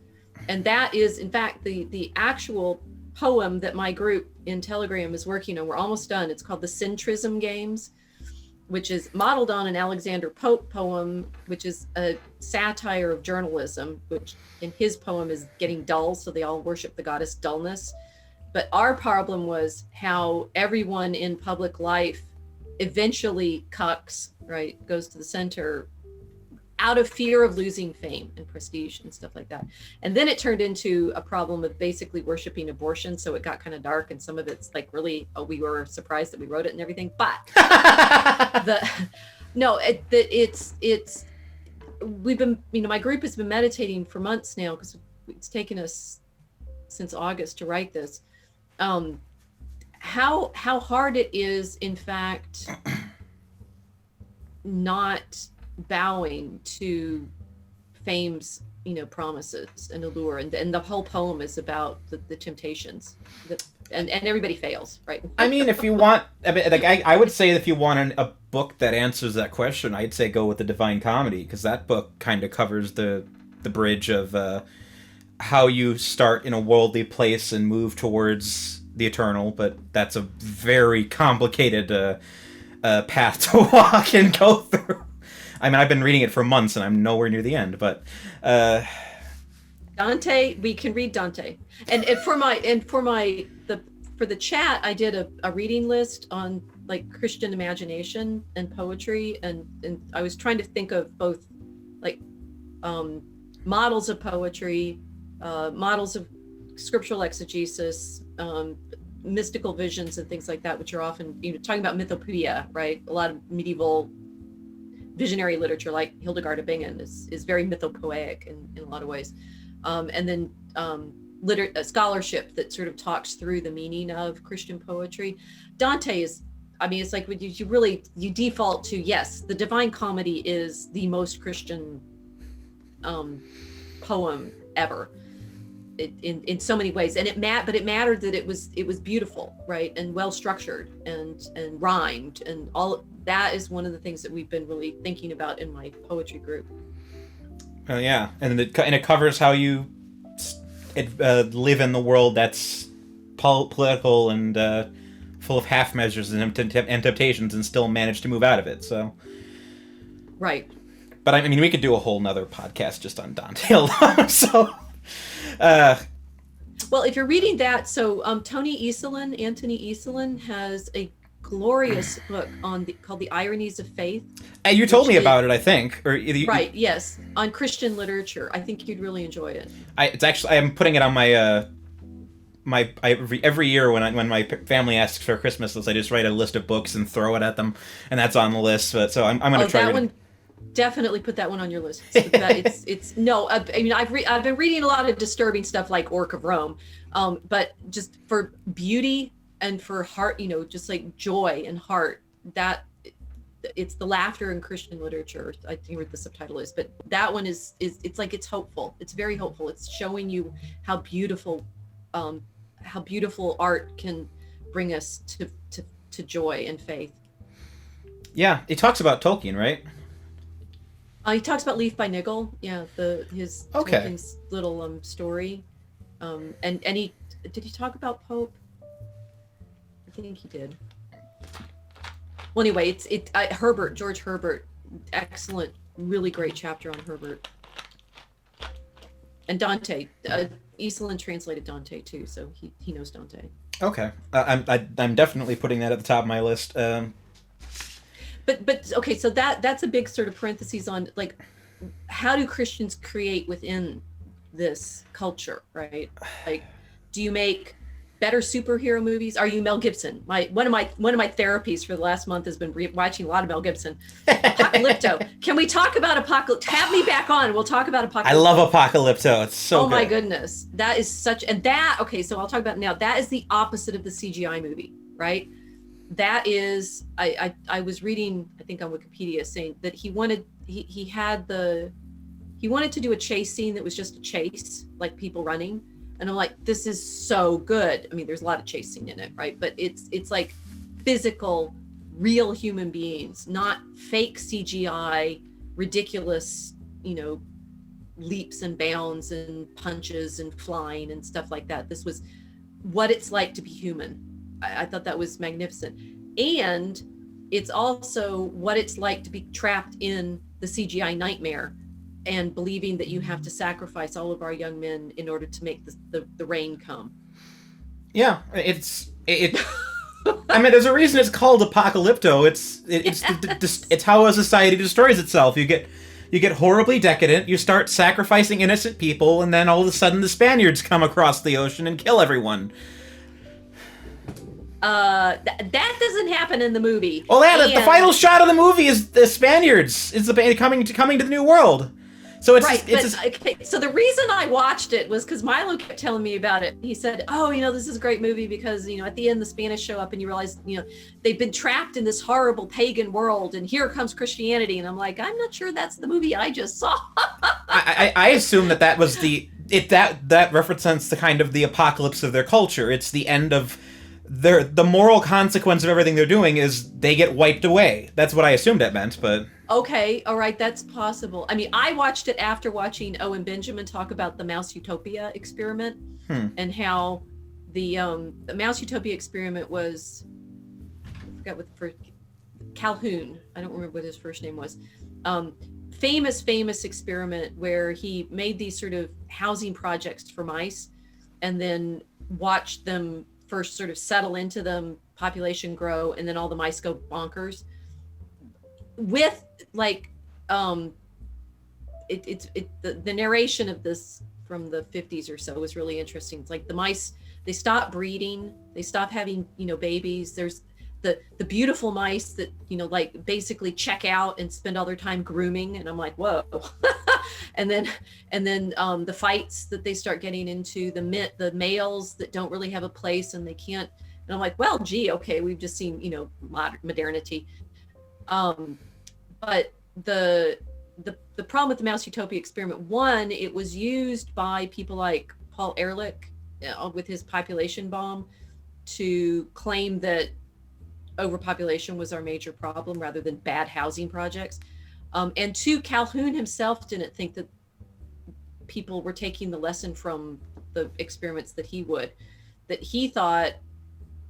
And that is, in fact, the actual poem that my group in Telegram is working on. We're almost done. It's called the Centrism Games, which is modeled on an Alexander Pope poem, which is a satire of journalism, which in his poem is getting dull, so they all worship the goddess dullness. But our problem was how everyone in public life eventually cucks, right, goes to the center out of fear of losing fame and prestige and stuff like that. And then it turned into a problem of basically worshiping abortion, so it got kind of dark, and some of it's like really, we were surprised that we wrote it and everything. But No, it's we've been, my group has been meditating for months now, because it's taken us since August to write this. How hard it is, in fact, not bowing to fame's promises and allure, and the whole poem is about the temptations and everybody fails, right? I mean, if you want, I would say if you want a book that answers that question, I'd say go with the Divine Comedy, because that book kind of covers the bridge of how you start in a worldly place and move towards the eternal, but that's a very complicated path to walk and go through. I mean, I've been reading it for months and I'm nowhere near the end, but Dante, we can read Dante. And for the chat, I did a reading list on like Christian imagination and poetry, and I was trying to think of both like models of poetry, models of scriptural exegesis, mystical visions and things like that, which are often, talking about mythopoeia, right? A lot of medieval visionary literature like Hildegard of Bingen is very mythopoeic in a lot of ways. And then scholarship that sort of talks through the meaning of Christian poetry. Dante is, it's like you default to, yes, the Divine Comedy is the most Christian poem ever. In so many ways, and but it mattered that it was beautiful, right, and well structured and rhymed, and all that is one of the things that we've been really thinking about in my poetry group. Oh yeah, and it covers how you live in the world that's political and full of half measures and temptations, and still manage to move out of it. So, right. But I mean, we could do a whole nother podcast just on Dante alone. So. Well, if you're reading that, so Anthony Easelin has a glorious book called The Ironies of Faith. You told me about it, I think. Right, yes, on Christian literature. I think you'd really enjoy it. I'm putting it on my every year when my family asks for a Christmas list, I just write a list of books and throw it at them, and that's on the list. But so I'm going to try that one. Definitely put that one on your list. I've been reading a lot of disturbing stuff like Orc of Rome, but just for beauty and for heart, just like joy and heart, that it's the laughter in Christian literature. I think what the subtitle is, but that one is it's like, it's hopeful. It's very hopeful. It's showing you how beautiful art can bring us to joy and faith. Yeah, it talks about Tolkien, right? He talks about Leaf by Niggle, Tolkien's little story, and he did he talk about Pope? I think he did. Well, anyway, George Herbert, excellent, really great chapter on Herbert, and Dante. Easelin translated Dante too, so he knows Dante. Okay, I'm definitely putting that at the top of my list. But okay, so that's a big sort of parentheses on like, how do Christians create within this culture, right? Like, do you make better superhero movies? Are you Mel Gibson? One of my therapies for the last month has been watching a lot of Mel Gibson. Apocalypto. Can we talk about Apocalypto? Have me back on. We'll talk about Apocalypto. I love Apocalypto. It's so good. Oh my goodness, that is such. And that, okay, so I'll talk about it now. That is the opposite of the CGI movie, right? That is, I was reading, I think on Wikipedia, saying that he wanted to do a chase scene that was just a chase, like people running, and I'm like, this is so good. I mean, there's a lot of chase scene in it, right? But it's like physical, real human beings, not fake CGI, ridiculous, leaps and bounds and punches and flying and stuff like that. This was what it's like to be human. I thought that was magnificent. And it's also what it's like to be trapped in the CGI nightmare and believing that you have to sacrifice all of our young men in order to make the rain come. Yeah, it I mean, there's a reason it's called Apocalypto. It's how a society destroys itself. You get horribly decadent, you start sacrificing innocent people, and then all of a sudden the Spaniards come across the ocean and kill everyone. That doesn't happen in the movie. Well, yeah, the final shot of the movie is the Spaniards. It's the coming to the New World. So it's right. Okay, so the reason I watched it was because Milo kept telling me about it. He said, "Oh, this is a great movie because at the end the Spanish show up and you realize they've been trapped in this horrible pagan world and here comes Christianity." And I'm like, I'm not sure that's the movie I just saw. I assume that was that represents the kind of the apocalypse of their culture. It's the end of the moral consequence of everything they're doing is they get wiped away. That's what I assumed it meant, but okay, all right, that's possible. I mean, I watched it after watching Owen Benjamin talk about the Mouse Utopia experiment and how the Mouse Utopia experiment was, I forgot what the first, Calhoun, I don't remember what his first name was, famous experiment where he made these sort of housing projects for mice and then watched them first sort of settle into them, population grow, and then all the mice go bonkers. With like the narration of this from the 50s or so was really interesting. It's like the mice, they stop breeding, they stop having babies. There's the beautiful mice that like basically check out and spend all their time grooming, and I'm like, whoa. and then the fights that they start getting into, the males that don't really have a place and they can't, and I'm like, well, gee, okay, we've just seen modernity. But the problem with the Mouse Utopia experiment, one, it was used by people like Paul Ehrlich with his population bomb to claim that overpopulation was our major problem rather than bad housing projects. And two, Calhoun himself didn't think that people were taking the lesson from the experiments that he thought,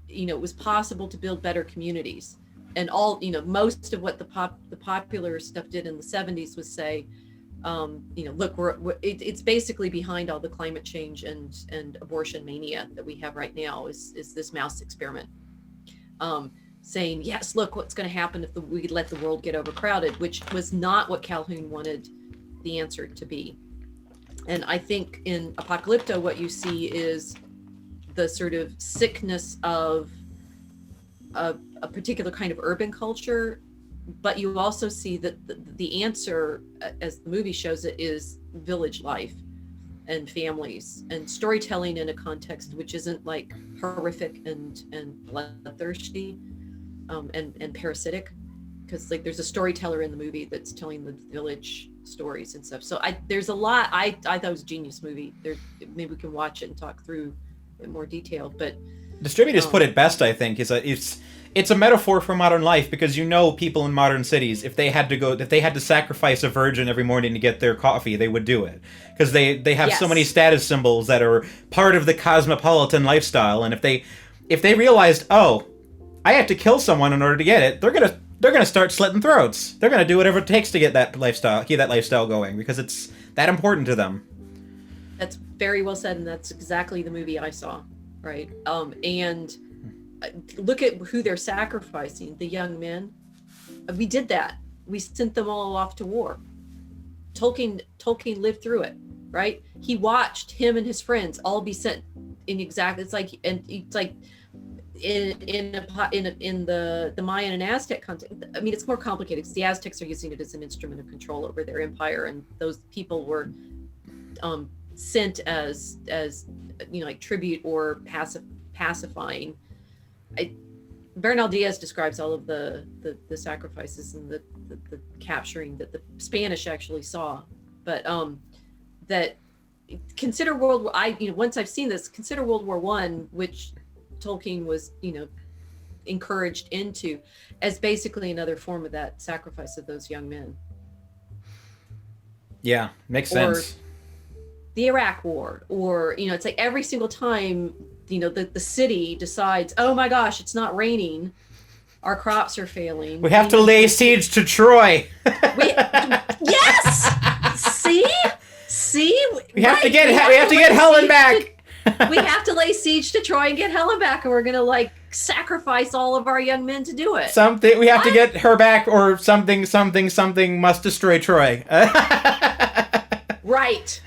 it was possible to build better communities. And all, most of what the popular stuff did in the 70s was say, look, it's basically behind all the climate change and abortion mania that we have right now is this mouse experiment. Saying, yes, look what's going to happen if we let the world get overcrowded, which was not what Calhoun wanted the answer to be. And I think in Apocalypto, what you see is the sort of sickness of a particular kind of urban culture, but you also see that the answer, as the movie shows it, is village life and families and storytelling in a context which isn't like horrific and bloodthirsty and parasitic, because like there's a storyteller in the movie that's telling the village stories and stuff. So there's a lot. I thought it was a genius movie. Maybe we can watch it and talk through in more detail, but Distributors put it best, I think, is that it's a metaphor for modern life, because people in modern cities, if they had to sacrifice a virgin every morning to get their coffee, they would do it, because they have so many status symbols that are part of the cosmopolitan lifestyle, and if they realized, oh, I have to kill someone in order to get it, they're gonna start slitting throats. They're gonna do whatever it takes to keep that lifestyle going, because it's that important to them. That's very well said, and that's exactly the movie I saw. Right. And look at who they're sacrificing, the young men. We did that. We sent them all off to war. Tolkien lived through it, right? He watched him and his friends all be sent in it's like in the Mayan and Aztec context. I mean, it's more complicated because the Aztecs are using it as an instrument of control over their empire, and those people were sent as like tribute or pacifying. Bernal Diaz describes all of the sacrifices and the capturing that the Spanish actually saw, but that consider once I've seen this, consider World War I, which Tolkien was encouraged into, as basically another form of that sacrifice of those young men. Yeah, makes sense. The Iraq War, or it's like every single time the city decides, oh my gosh, it's not raining, our crops are failing, we have to lay siege to Troy. Yes, see we have to get Helen back. We have to lay siege to Troy and get Helen back, and we're gonna sacrifice all of our young men to do it. We have to get her back, or something must destroy Troy. Right.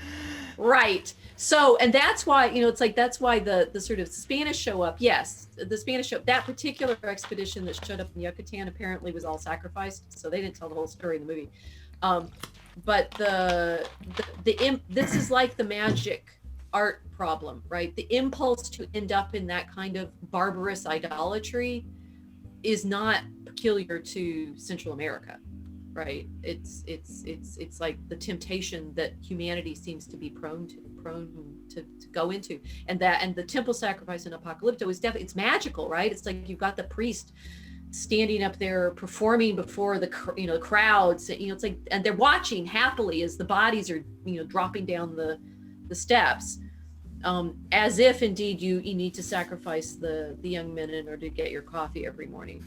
So, and that's why, it's like, that's why the sort of Spanish show up. Yes, the Spanish show, that particular expedition that showed up in Yucatan apparently was all sacrificed. So they didn't tell the whole story in the movie. But this is like the magic art problem, right? The impulse to end up in that kind of barbarous idolatry is not peculiar to Central America, right? It's like the temptation that humanity seems to be prone to go into, and the temple sacrifice in Apocalypto is definitely, it's magical, right? It's like you've got the priest standing up there performing before the crowds, it's like, and they're watching happily as the bodies are dropping down the steps, as if indeed you need to sacrifice the young men in order to get your coffee every morning.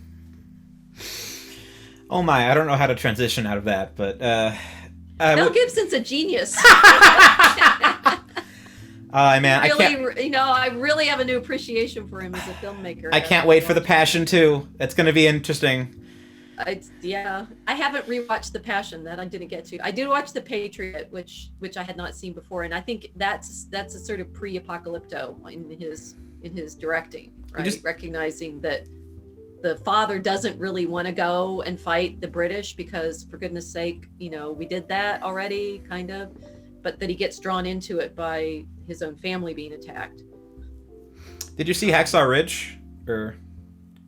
Oh my, I don't know how to transition out of that, but Mel Gibson's a genius. Man, I really have a new appreciation for him as a filmmaker. I can't wait for The Passion too. It's going to be interesting. I haven't rewatched The Passion, that I didn't get to. I did watch The Patriot, which I had not seen before, and I think that's a sort of pre-apocalypto in his directing, right? Recognizing that the father doesn't really want to go and fight the British because, for goodness sake, we did that already, kind of, but that he gets drawn into it by his own family being attacked. Did you see Hacksaw Ridge? Or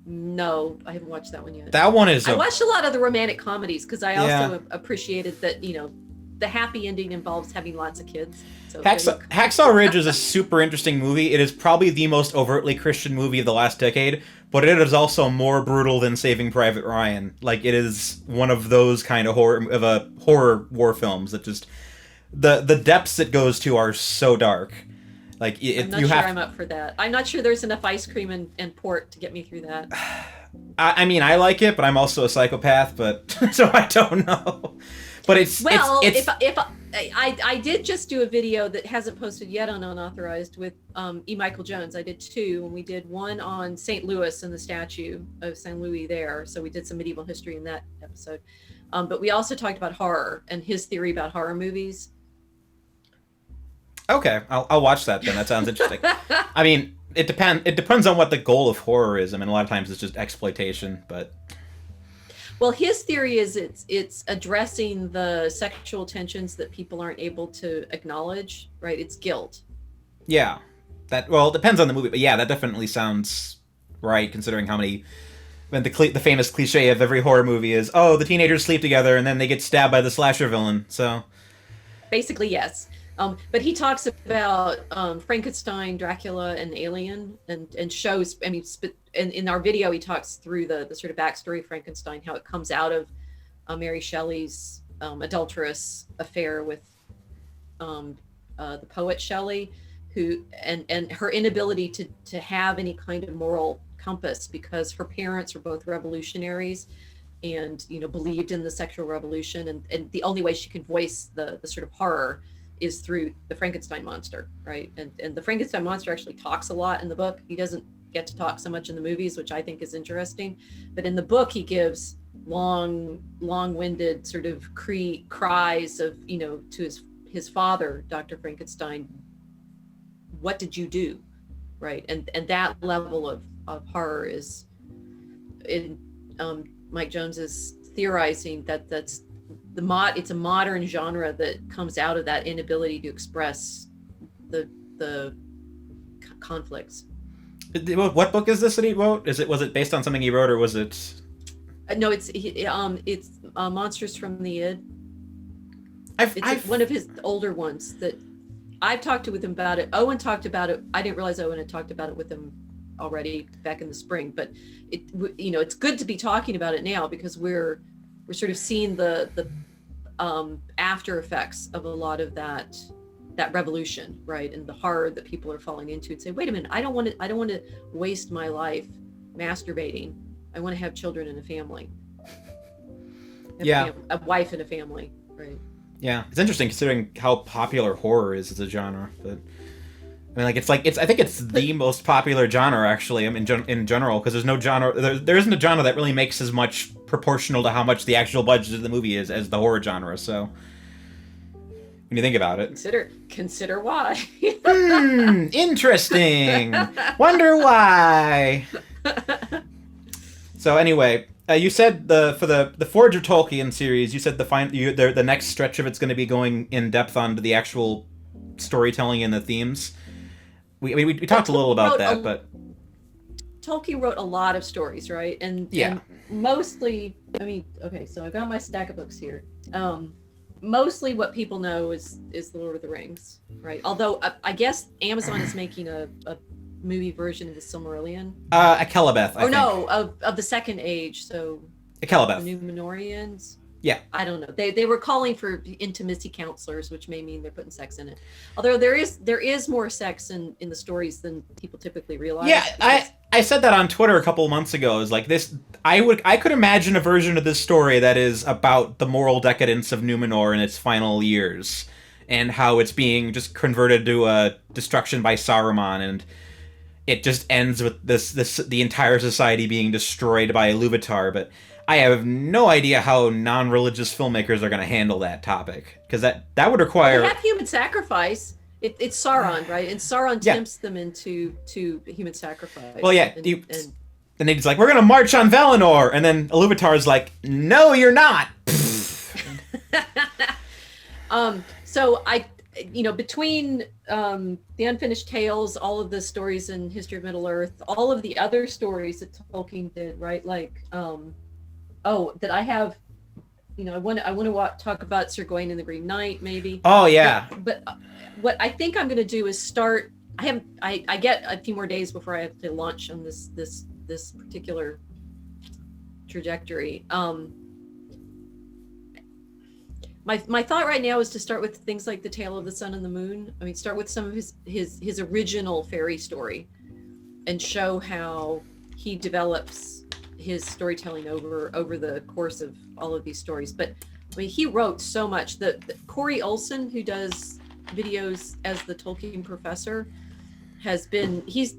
no, I haven't watched that one yet. That one is. I watched a lot of the romantic comedies because I also appreciated that the happy ending involves having lots of kids. So Hacksaw Ridge is a super interesting movie. It is probably the most overtly Christian movie of the last decade, but it is also more brutal than Saving Private Ryan. Like, it is one of those kind of horror war films that just the depths it goes to are so dark. Like, I'm not sure I'm up for that. I'm not sure there's enough ice cream and port to get me through that. I mean, I like it, but I'm also a psychopath. But so I don't know. But it's I did just do a video that hasn't posted yet on Unauthorized with E. Michael Jones. I did two, and we did one on St. Louis and the statue of St. Louis there. So we did some medieval history in that episode. But we also talked about horror and his theory about horror movies. Okay, I'll watch that then. That sounds interesting. I mean, it depends on what the goal of horror is. I mean, a lot of times it's just exploitation, but. Well, his theory is it's addressing the sexual tensions that people aren't able to acknowledge, right? It's guilt. Yeah. It depends on the movie, but yeah, that definitely sounds right, considering how many. I mean, the famous cliche of every horror movie is, oh, the teenagers sleep together and then they get stabbed by the slasher villain. So. Basically, yes. But he talks about Frankenstein, Dracula, and Alien, and shows. I mean, in our video, he talks through the sort of backstory of Frankenstein, how it comes out of Mary Shelley's adulterous affair with the poet Shelley, who and her inability to have any kind of moral compass because her parents were both revolutionaries and believed in the sexual revolution, and the only way she could voice the sort of horror is through the Frankenstein monster, right? And the Frankenstein monster actually talks a lot in the book. He doesn't get to talk so much in the movies, which I think is interesting. But in the book, he gives long-winded sort of cries of, to his father, Dr. Frankenstein, what did you do, right? And that level of horror is, Mike Jones is theorizing that's it's a modern genre that comes out of that inability to express the conflicts. What book is this that he wrote? Was it based on something he wrote, or was it? No, it's Monsters from the Id. It's one of his older ones that I've talked with him about it. Owen talked about it. I didn't realize Owen had talked about it with him already back in the spring. But it's good to be talking about it now because we're sort of seeing the after effects of a lot of that revolution, right? And the horror that people are falling into, and say, wait a minute, I don't want to waste my life masturbating. I want to have children and a family. A wife and a family, right? Yeah, it's interesting considering how popular horror is as a genre. But I mean, I think it's the most popular genre actually. I mean, in general, because there's no genre. There isn't a genre that really makes as much proportional to how much the actual budget of the movie is as the horror genre. So, when you think about it. Consider why. Interesting. Wonder why. So anyway, you said for the Forge of Tolkien series, you said the next stretch of it's going to be going in depth onto the actual storytelling and the themes. We talked a little about that, but Tolkien wrote a lot of stories, right? And mostly, I mean, okay, so I've got my stack of books here. Mostly what people know is The Lord of the Rings, right? Although I guess Amazon is making a movie version of the Silmarillion. A Kelebeth, I think. No, of the Second Age, so a Kelebeth. The Numenorians. Yeah. I don't know. They were calling for intimacy counselors, which may mean they're putting sex in it. Although there is more sex in the stories than people typically realize. Yeah, I said that on Twitter a couple of months ago. It was like this. I could imagine a version of this story that is about the moral decadence of Numenor in its final years, and how it's being just converted to a destruction by Saruman, and it just ends with the entire society being destroyed by Iluvatar. But I have no idea how non-religious filmmakers are going to handle that topic, because that would require. Well, they have human sacrifice. It's Sauron, right? And Sauron tempts them into human sacrifice. Well, yeah. And he's like, we're going to march on Valinor. And then Iluvatar's like, no, you're not. So between the Unfinished Tales, all of the stories in History of Middle-earth, all of the other stories that Tolkien did, right? Like, that I have, I want to talk about Sir Gawain and the Green Knight, maybe. Oh, yeah. But what I think I'm going to do is start. I get a few more days before I have to launch on this particular trajectory. My thought right now is to start with things like The Tale of the Sun and the Moon. I mean, start with some of his original fairy story, and show how he develops his storytelling over the course of all of these stories. But I mean, he wrote so much. The Corey Olsen, who does videos as the Tolkien professor, has been his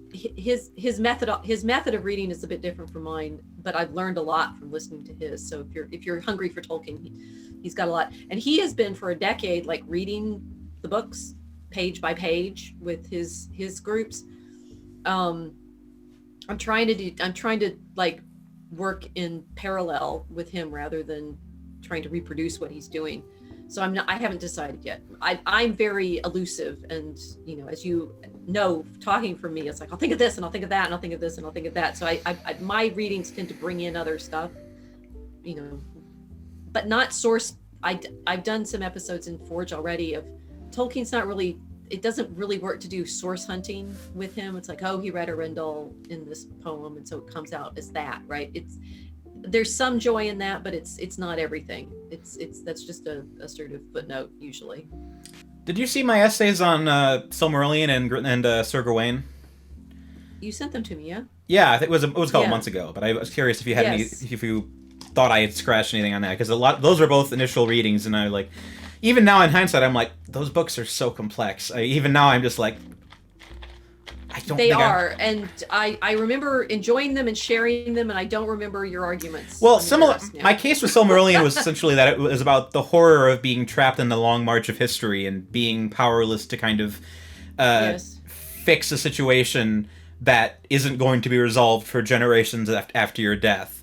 method of reading is a bit different from mine, but I've learned a lot from listening to his. So if you're hungry for Tolkien, he's got a lot, and he has been for a decade like reading the books page by page with his groups. I'm trying to like work in parallel with him rather than trying to reproduce what he's doing. So I haven't decided yet. I'm very elusive, and as you know, talking from me, it's like I'll think of this and I'll think of that and I'll think of this and I'll think of that. So my readings tend to bring in other stuff, but not source. I've done some episodes in Forge already of Tolkien's not really. It doesn't really work to do source hunting with him. It's like, oh, he read Arundel in this poem, and so it comes out as that, right? There's some joy in that, but it's not everything. That's just a sort of footnote usually. Did you see my essays on Silmarillion and Sir Gawain? You sent them to me, yeah? Yeah, I think it was a couple months ago, but I was curious if you had if you thought I had scratched anything on that, because those are both initial readings, and I like. Even now in hindsight, I'm like, those books are so complex. Even now, I'm just like, I don't. They are, and I remember enjoying them and sharing them, and I don't remember your arguments. Well, my case with Silmarillion was essentially that it was about the horror of being trapped in the long march of history and being powerless to kind of fix a situation that isn't going to be resolved for generations after your death.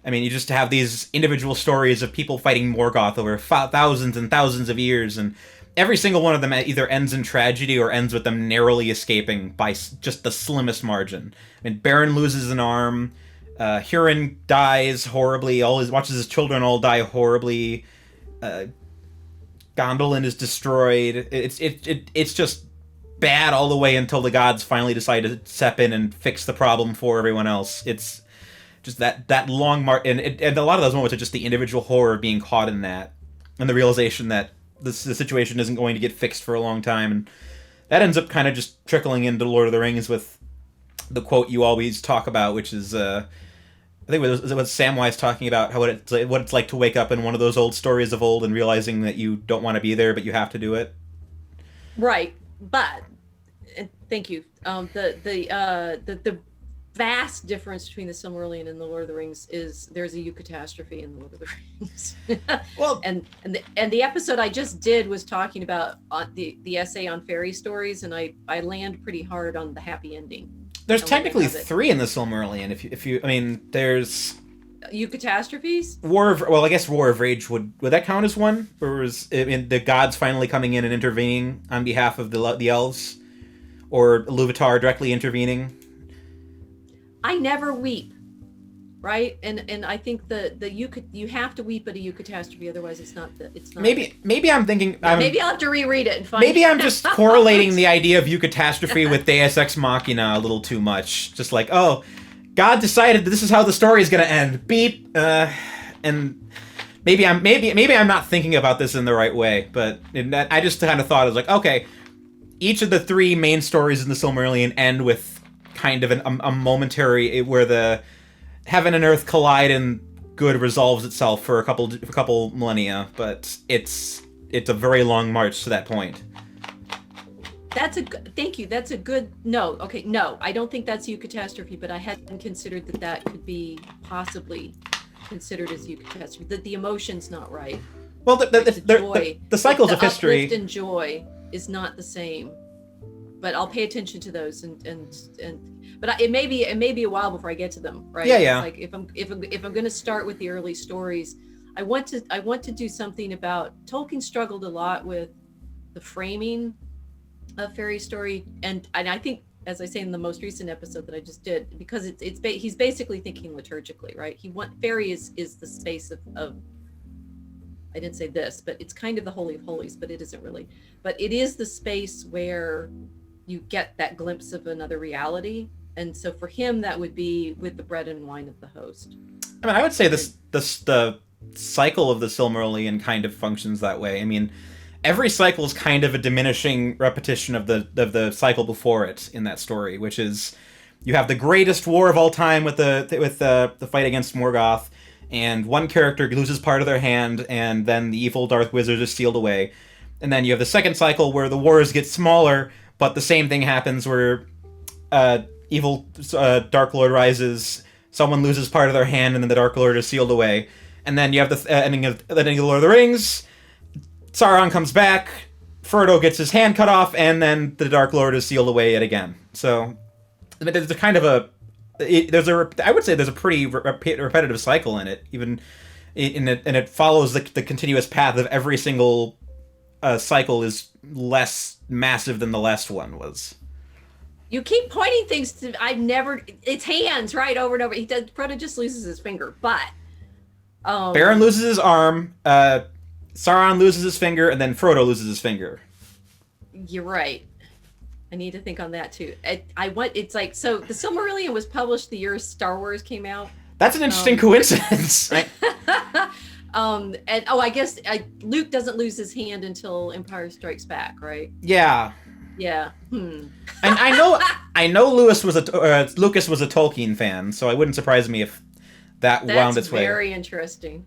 I mean, you just have these individual stories of people fighting Morgoth over thousands and thousands of years, and every single one of them either ends in tragedy or ends with them narrowly escaping by just the slimmest margin. I mean, Beren loses an arm, Huron dies horribly, watches his children all die horribly, Gondolin is destroyed. It's just bad all the way until the gods finally decide to step in and fix the problem for everyone else. It's just that long march, and a lot of those moments are just the individual horror of being caught in that, and the realization that the situation isn't going to get fixed for a long time, and that ends up kind of just trickling into Lord of the Rings with the quote you always talk about, which is I think it was Samwise talking about what it's like to wake up in one of those old stories of old and realizing that you don't want to be there, but you have to do it. Right, but thank you. The vast difference between the Silmarillion and the Lord of the Rings is there's a eucatastrophe in the Lord of the Rings. Well, and the episode I just did was talking about the essay on fairy stories, and I land pretty hard on the happy ending. there's technically 3 in the Silmarillion. If you, I mean, there's eucatastrophes. I guess War of Rage would that count as one, or was the gods finally coming in and intervening on behalf of the elves, or Iluvatar directly intervening? I never weep, right? And I think you have to weep at a eucatastrophe, otherwise it's not. Maybe I'm thinking. Maybe I'll have to reread it and find. Maybe I'm just correlating the idea of eucatastrophe with Deus Ex Machina a little too much. Just like, oh, God decided that this is how the story is going to end. Beep. And maybe I'm not thinking about this in the right way. But I just kind of thought it was like, okay, each of the 3 main stories in the Silmarillion end with kind of a momentary where the heaven and earth collide and good resolves itself for a couple millennia, but it's a very long march to that point. Thank you. That's a good no. Okay, no, I don't think that's eucatastrophe, but I hadn't considered that could be possibly considered as eucatastrophe. That the emotion's not right. Well, the cycles of history, uplift and joy is not the same. But I'll pay attention to those but it may be a while before I get to them, right? Yeah. Like if I'm going to start with the early stories, I want to do something about Tolkien struggled a lot with the framing of fairy story, and I think, as I say in the most recent episode that I just did, because he's basically thinking liturgically, right? Fairy is the space of I didn't say this, but it's kind of the Holy of Holies, but it isn't really. But it is the space where you get that glimpse of another reality. And so for him, that would be with the bread and wine of the host. I mean, I would say the cycle of the Silmarillion kind of functions that way. I mean, every cycle is kind of a diminishing repetition of the cycle before it in that story, which is you have the greatest war of all time with the fight against Morgoth, and one character loses part of their hand, and then the evil Darth Wizard is sealed away. And then you have the second cycle where the wars get smaller, but the same thing happens where evil Dark Lord rises, someone loses part of their hand, and then the Dark Lord is sealed away. And then you have the ending of the Lord of the Rings. Sauron comes back, Frodo gets his hand cut off, and then the Dark Lord is sealed away yet again. So there's a kind of I would say there's a pretty repetitive cycle in it, even and it follows the continuous path of every single cycle is less massive than the last one was. You keep pointing things to it's hands right over and over. Frodo just loses his finger, but Baron loses his arm, Sauron loses his finger, and then Frodo loses his finger. You're right. I need to think on that too. It's like, so the Silmarillion was published the year Star Wars came out. That's an interesting coincidence. Right? And I guess Luke doesn't lose his hand until Empire Strikes Back, right? Yeah. Yeah. And I know Lucas was a Tolkien fan, so it wouldn't surprise me if that wound its way. That's very interesting.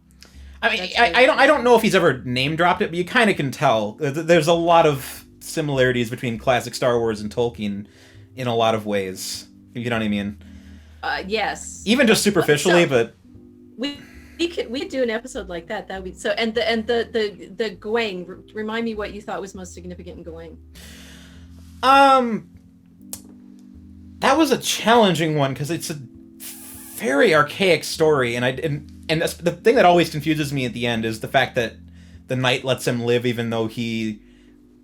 I mean, I don't know if he's ever name dropped it, but you kind of can tell. There's a lot of similarities between classic Star Wars and Tolkien in a lot of ways. You know what I mean? Yes. Even just superficially, but we could do an episode like that. That would be so. And the Gawain. Remind me what you thought was most significant in Gawain. That was a challenging one because it's a very archaic story, and that's the thing that always confuses me at the end is the fact that the knight lets him live even though he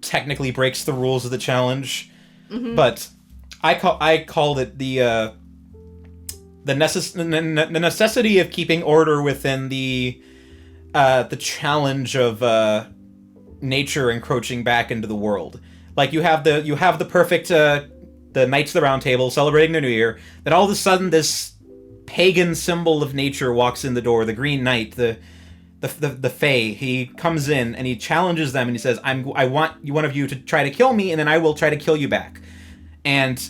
technically breaks the rules of the challenge. Mm-hmm. But I called it the necessity of keeping order within the challenge of nature encroaching back into the world. Like you have the perfect the Knights of the Round Table celebrating their New Year. Then all of a sudden, this pagan symbol of nature walks in the door. The Green Knight, the Fae. He comes in and he challenges them and he says, "I want one of you to try to kill me, and then I will try to kill you back." And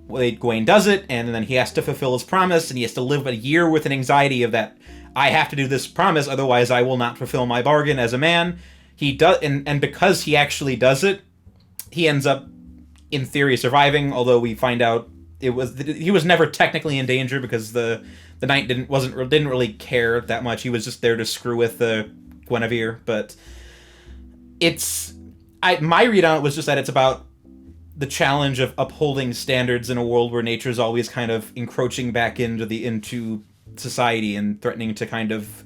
Gawain does it, and then he has to fulfill his promise, and he has to live a year with an anxiety of that. I have to do this promise, otherwise I will not fulfill my bargain as a man. He does, and because he actually does it, he ends up, in theory, surviving, although we find out he was never technically in danger because the knight didn't really care that much. He was just there to screw with Guinevere. But my read on it was just that it's about the challenge of upholding standards in a world where nature's always kind of encroaching back into society and threatening to kind of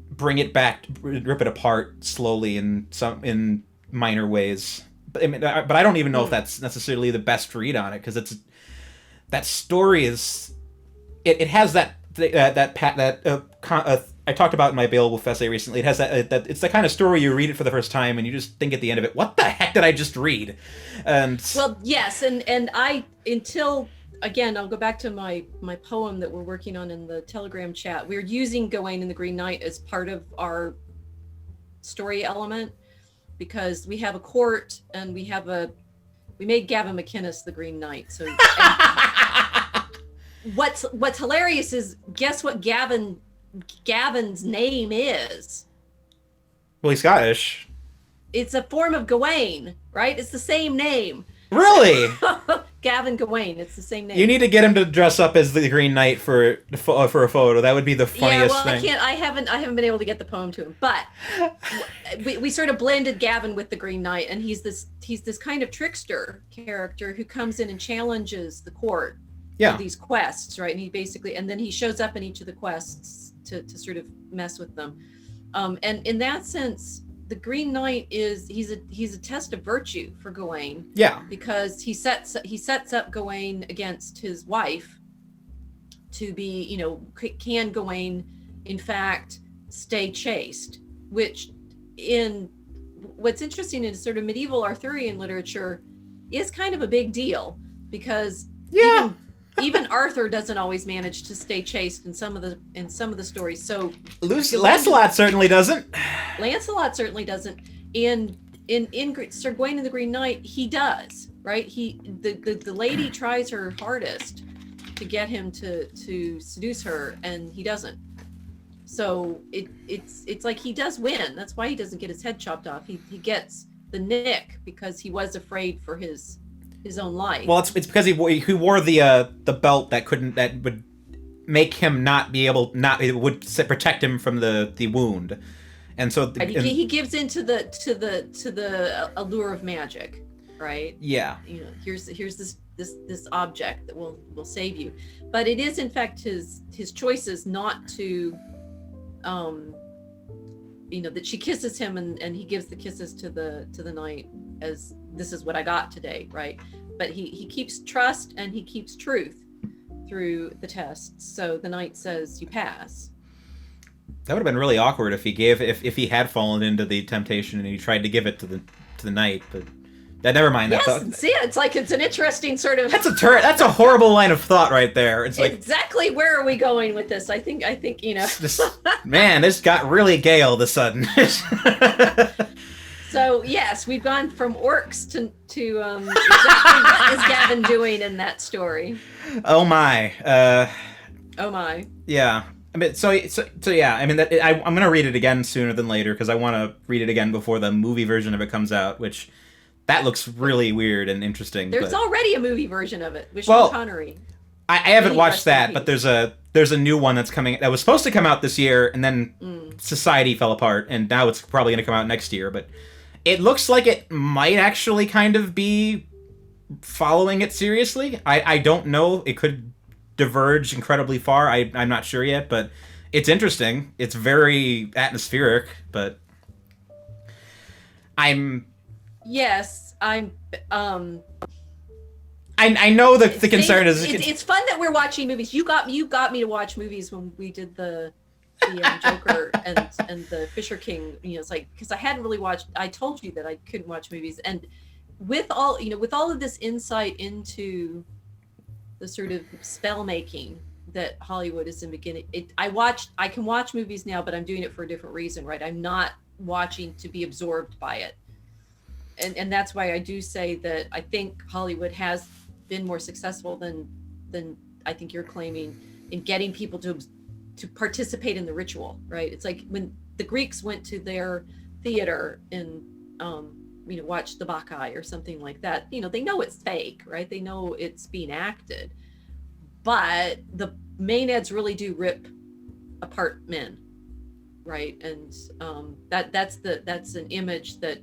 bring it back, rip it apart slowly in minor ways. But I don't even know if that's necessarily the best read on it, because that story is it has that I talked about in my Beowulf essay recently. It has that it's the kind of story you read it for the first time and you just think at the end of it, what the heck did I just read? And well, yes, and I until again, I'll go back to my poem that we're working on in the Telegram chat. We're using Gawain and the Green Knight as part of our story element, because we have a court and we made Gavin McInnes the Green Knight. So what's hilarious is, guess what Gavin's name is? Well, he's Scottish. It's a form of Gawain, right? It's the same name. Really? Gavin Gawain, it's the same name. You need to get him to dress up as the Green Knight for a photo. That would be the funniest thing. I haven't been able to get the poem to him, but we sort of blended Gavin with the Green Knight, and he's this kind of trickster character who comes in and challenges the court for these quests, right? And then he shows up in each of the quests to sort of mess with them. And in that sense, the Green Knight he's a test of virtue for Gawain. Yeah. Because he sets up Gawain against his wife to be, can Gawain in fact stay chaste? Which what's interesting in sort of medieval Arthurian literature is kind of a big deal, because even Arthur doesn't always manage to stay chaste in some of the stories. So Lancelot certainly doesn't. Lancelot certainly doesn't. In Sir Gawain and the Green Knight, he does, right? The lady tries her hardest to get him to seduce her, and he doesn't. So it's like he does win. That's why he doesn't get his head chopped off. He gets the nick because he was afraid for his own life. Well, it's because he wore the belt that would make him it would protect him from the wound, and so he gives into the allure of magic, right? Yeah. Here's this object that will save you, but it is in fact his choices not to, that she kisses him and he gives the kisses to the knight as, this is what I got today, right? But he keeps trust and he keeps truth through the tests. So the knight says, you pass. That would have been really awkward if he had fallen into the temptation and he tried to give it to the knight, but never mind. Yes, see, it's an interesting sort of. That's a horrible line of thought right there. It's like, exactly, where are we going with this? I think this got really gay all of a sudden. So yes, we've gone from orcs to exactly what is Gavin doing in that story? Oh my. Oh my. Yeah. I mean, so yeah. I mean, I'm gonna read it again sooner than later because I want to read it again before the movie version of it comes out, which that looks really weird and interesting. There's already a movie version of it with Sean Connery. I haven't watched that, but there's a new one that's coming that was supposed to come out this year, and then society fell apart, and now it's probably gonna come out next year, but. It looks like it might actually kind of be following it seriously. I don't know. It could diverge incredibly far. I'm not sure yet, but it's interesting. It's very atmospheric, but I know that the concern is... It's fun that we're watching movies. You got me to watch movies when we did the Joker and the Fisher King, it's like, because I hadn't really watched, I told you that I couldn't watch movies, and with all of this insight into the sort of spell making that Hollywood is in beginning, I can watch movies now, but I'm doing it for a different reason, right? I'm not watching to be absorbed by it, and that's why I do say that I think Hollywood has been more successful than I think you're claiming in getting people to participate in the ritual, right? It's like when the Greeks went to their theater in watch the Bacchae or something like that, they know it's fake, right? They know it's being acted, but the maenads really do rip apart men, right? And that's an image that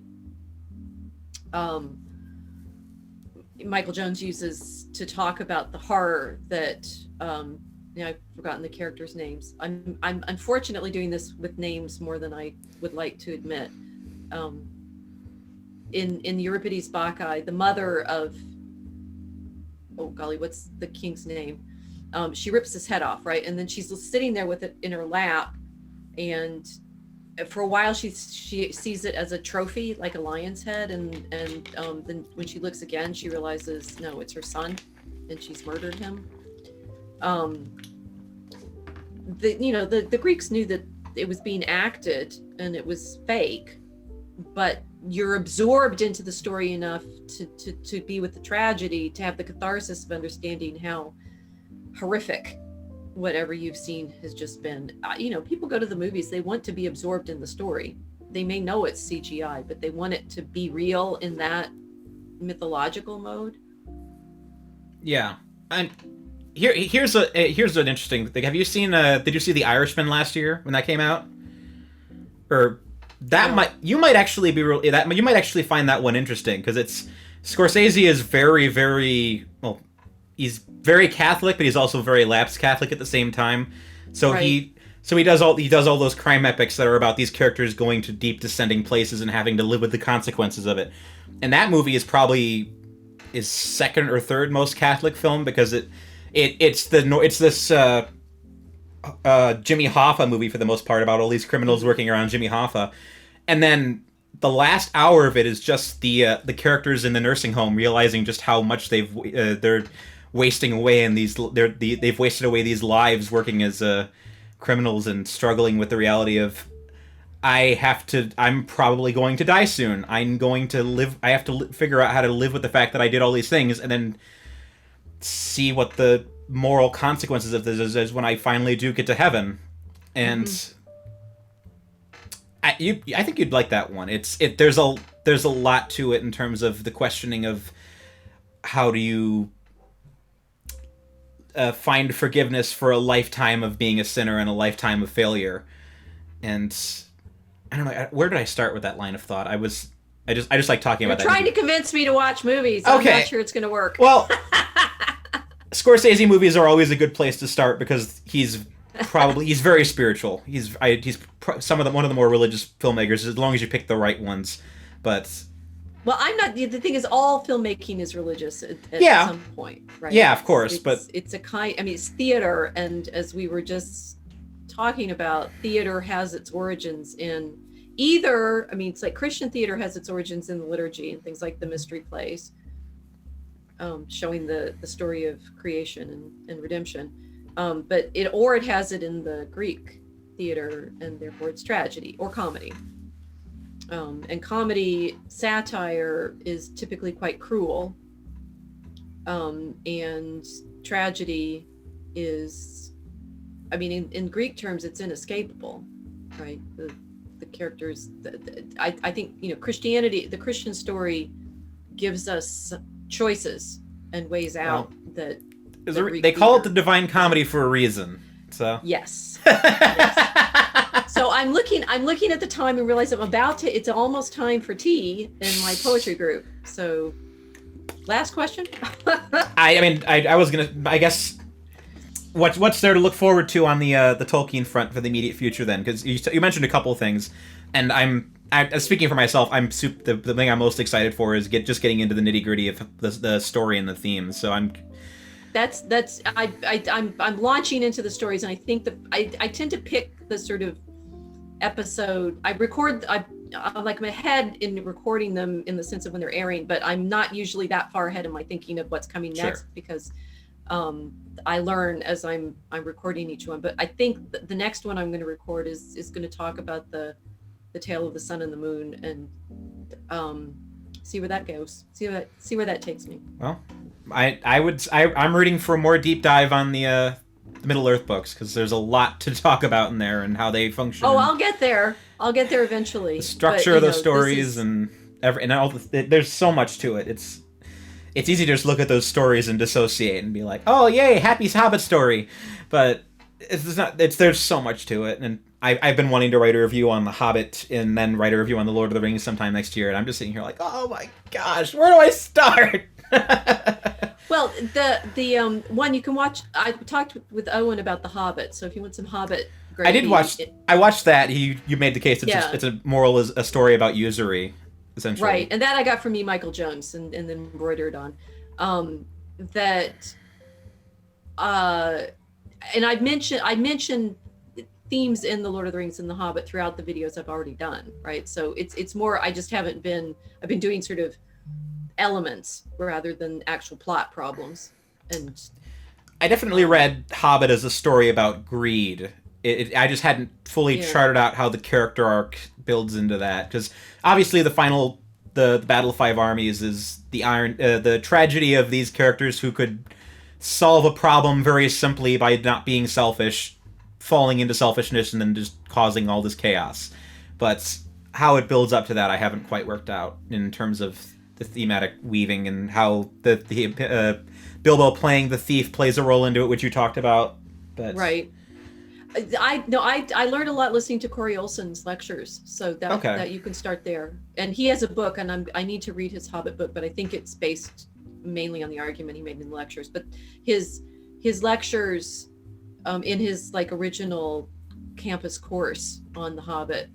Michael Jones uses to talk about the horror that I've forgotten the characters' names. I'm unfortunately doing this with names more than I would like to admit. In Euripides' Bacchae, the mother of, oh golly, what's the king's name? She rips his head off, right? And then she's sitting there with it in her lap, and for a while she sees it as a trophy, like a lion's head, and then when she looks again, she realizes no, it's her son, and she's murdered him. The Greeks knew that it was being acted and it was fake, but you're absorbed into the story enough to be with the tragedy, to have the catharsis of understanding how horrific whatever you've seen has just been. People go to the movies, they want to be absorbed in the story. They may know it's CGI, but they want it to be real in that mythological mode. Yeah. And here's an interesting thing. Have you seen did you see The Irishman last year when that came out? Or that you might actually find that one interesting, because Scorsese is very, very, well, he's very Catholic, but he's also very lapsed Catholic at the same time. So right. he does all those crime epics that are about these characters going to deep descending places and having to live with the consequences of it. And that movie is probably his second or third most Catholic film, because it's this Jimmy Hoffa movie for the most part, about all these criminals working around Jimmy Hoffa, and then the last hour of it is just the characters in the nursing home realizing just how much they're wasting away in they've wasted away these lives working as criminals and struggling with the reality of, I'm probably going to die soon. I have to figure out how to live with the fact that I did all these things, and then see what the moral consequences of this is when I finally do get to heaven. And I think you'd like that one. There's a lot to it in terms of the questioning of how do you find forgiveness for a lifetime of being a sinner and a lifetime of failure. And I don't know, where did I start with that line of thought? I just like talking about that. You're trying to convince me to watch movies. Okay. I'm not sure it's going to work. Well, Scorsese movies are always a good place to start, because he's very spiritual. He's one of the more religious filmmakers, as long as you pick the right ones. But well, I'm not. The thing is, all filmmaking is religious at some point, right? Yeah, of course. But it's a kind. I mean, it's theater, and as we were just talking about, theater has its origins in either. I mean, it's like Christian theater has its origins in the liturgy and things like the mystery plays, showing the story of creation and redemption. But it has it in the Greek theater, and therefore it's tragedy or comedy. And comedy satire is typically quite cruel, and tragedy is, I mean, in Greek terms, it's inescapable, right? The characters. I think Christianity, the Christian story, gives us choices and ways out that. They call it the Divine Comedy for a reason. So yes. Yes. So I'm looking at the time and realize it's almost time for tea in my poetry group. So last question. I guess what's there to look forward to on the Tolkien front for the immediate future then? Because you mentioned a couple of things, and speaking for myself, the thing I'm most excited for is getting into the nitty gritty of the story and the themes. So I'm launching into the stories, and I think that I tend to pick the sort of episode. I like I'm ahead in recording them in the sense of when they're airing, but I'm not usually that far ahead in my thinking of what's coming next, because I learn as I'm recording each one. But I think the next one I'm going to record is going to talk about the tale of the sun and the moon, and see where that goes. See where that takes me. Well, I'm rooting for a more deep dive on the Middle Earth books, because there's a lot to talk about in there and how they function. Oh, I'll get there eventually. The structure of the stories and there's so much to it. It's easy to just look at those stories and dissociate and be like, oh yay, happy Hobbit story, but it's not. There's so much to it, and I've been wanting to write a review on The Hobbit and then write a review on The Lord of the Rings sometime next year, and I'm just sitting here like, oh my gosh, where do I start? Well, the one you can watch. I talked with Owen about The Hobbit, so if you want some Hobbit gravy, I watched that. You made the case. It's a moral is a story about usury, essentially. Right, and that I got from E. Michael Jones, and then embroidered on. And I mentioned themes in The Lord of the Rings and The Hobbit throughout the videos I've already done, right? So it's more, I just haven't been, I've been doing sort of elements rather than actual plot problems. And I definitely read Hobbit as a story about greed. I just hadn't fully charted out how the character arc builds into that, because obviously the Battle of Five Armies is the tragedy of these characters who could solve a problem very simply by not being selfish, falling into selfishness, and then just causing all this chaos. But how it builds up to that, I haven't quite worked out in terms of the thematic weaving and how the Bilbo playing the thief plays a role into it, which you talked about. But right. I learned a lot listening to Corey Olsen's lectures, so that you can start there. And he has a book, and I need to read his Hobbit book, but I think it's based mainly on the argument he made in the lectures. But his lectures in his like original campus course on The Hobbit,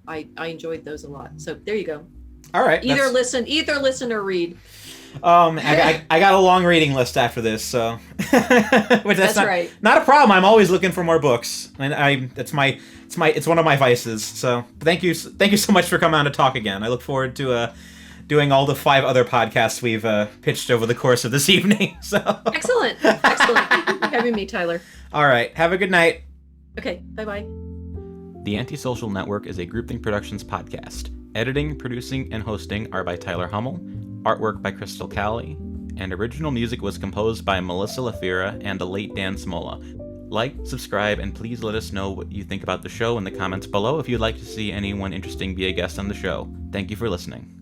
I enjoyed those a lot. So there you go. All right. Either listen or read. I got a long reading list after this, so which that's right. Not a problem. I'm always looking for more books, and it's one of my vices. So thank you so much for coming on to talk again. I look forward to doing all the 5 other podcasts we've pitched over the course of this evening. So excellent. Thank you for having me, Tyler. All right, have a good night. Okay, bye-bye. The AntiSocial Network is a Groupthink Productions podcast. Editing, producing, and hosting are by Tyler Hummel, artwork by Crystal Cowley, and original music was composed by Melissa Lafira and the late Dan Smolla. Like, subscribe, and please let us know what you think about the show in the comments below if you'd like to see anyone interesting be a guest on the show. Thank you for listening.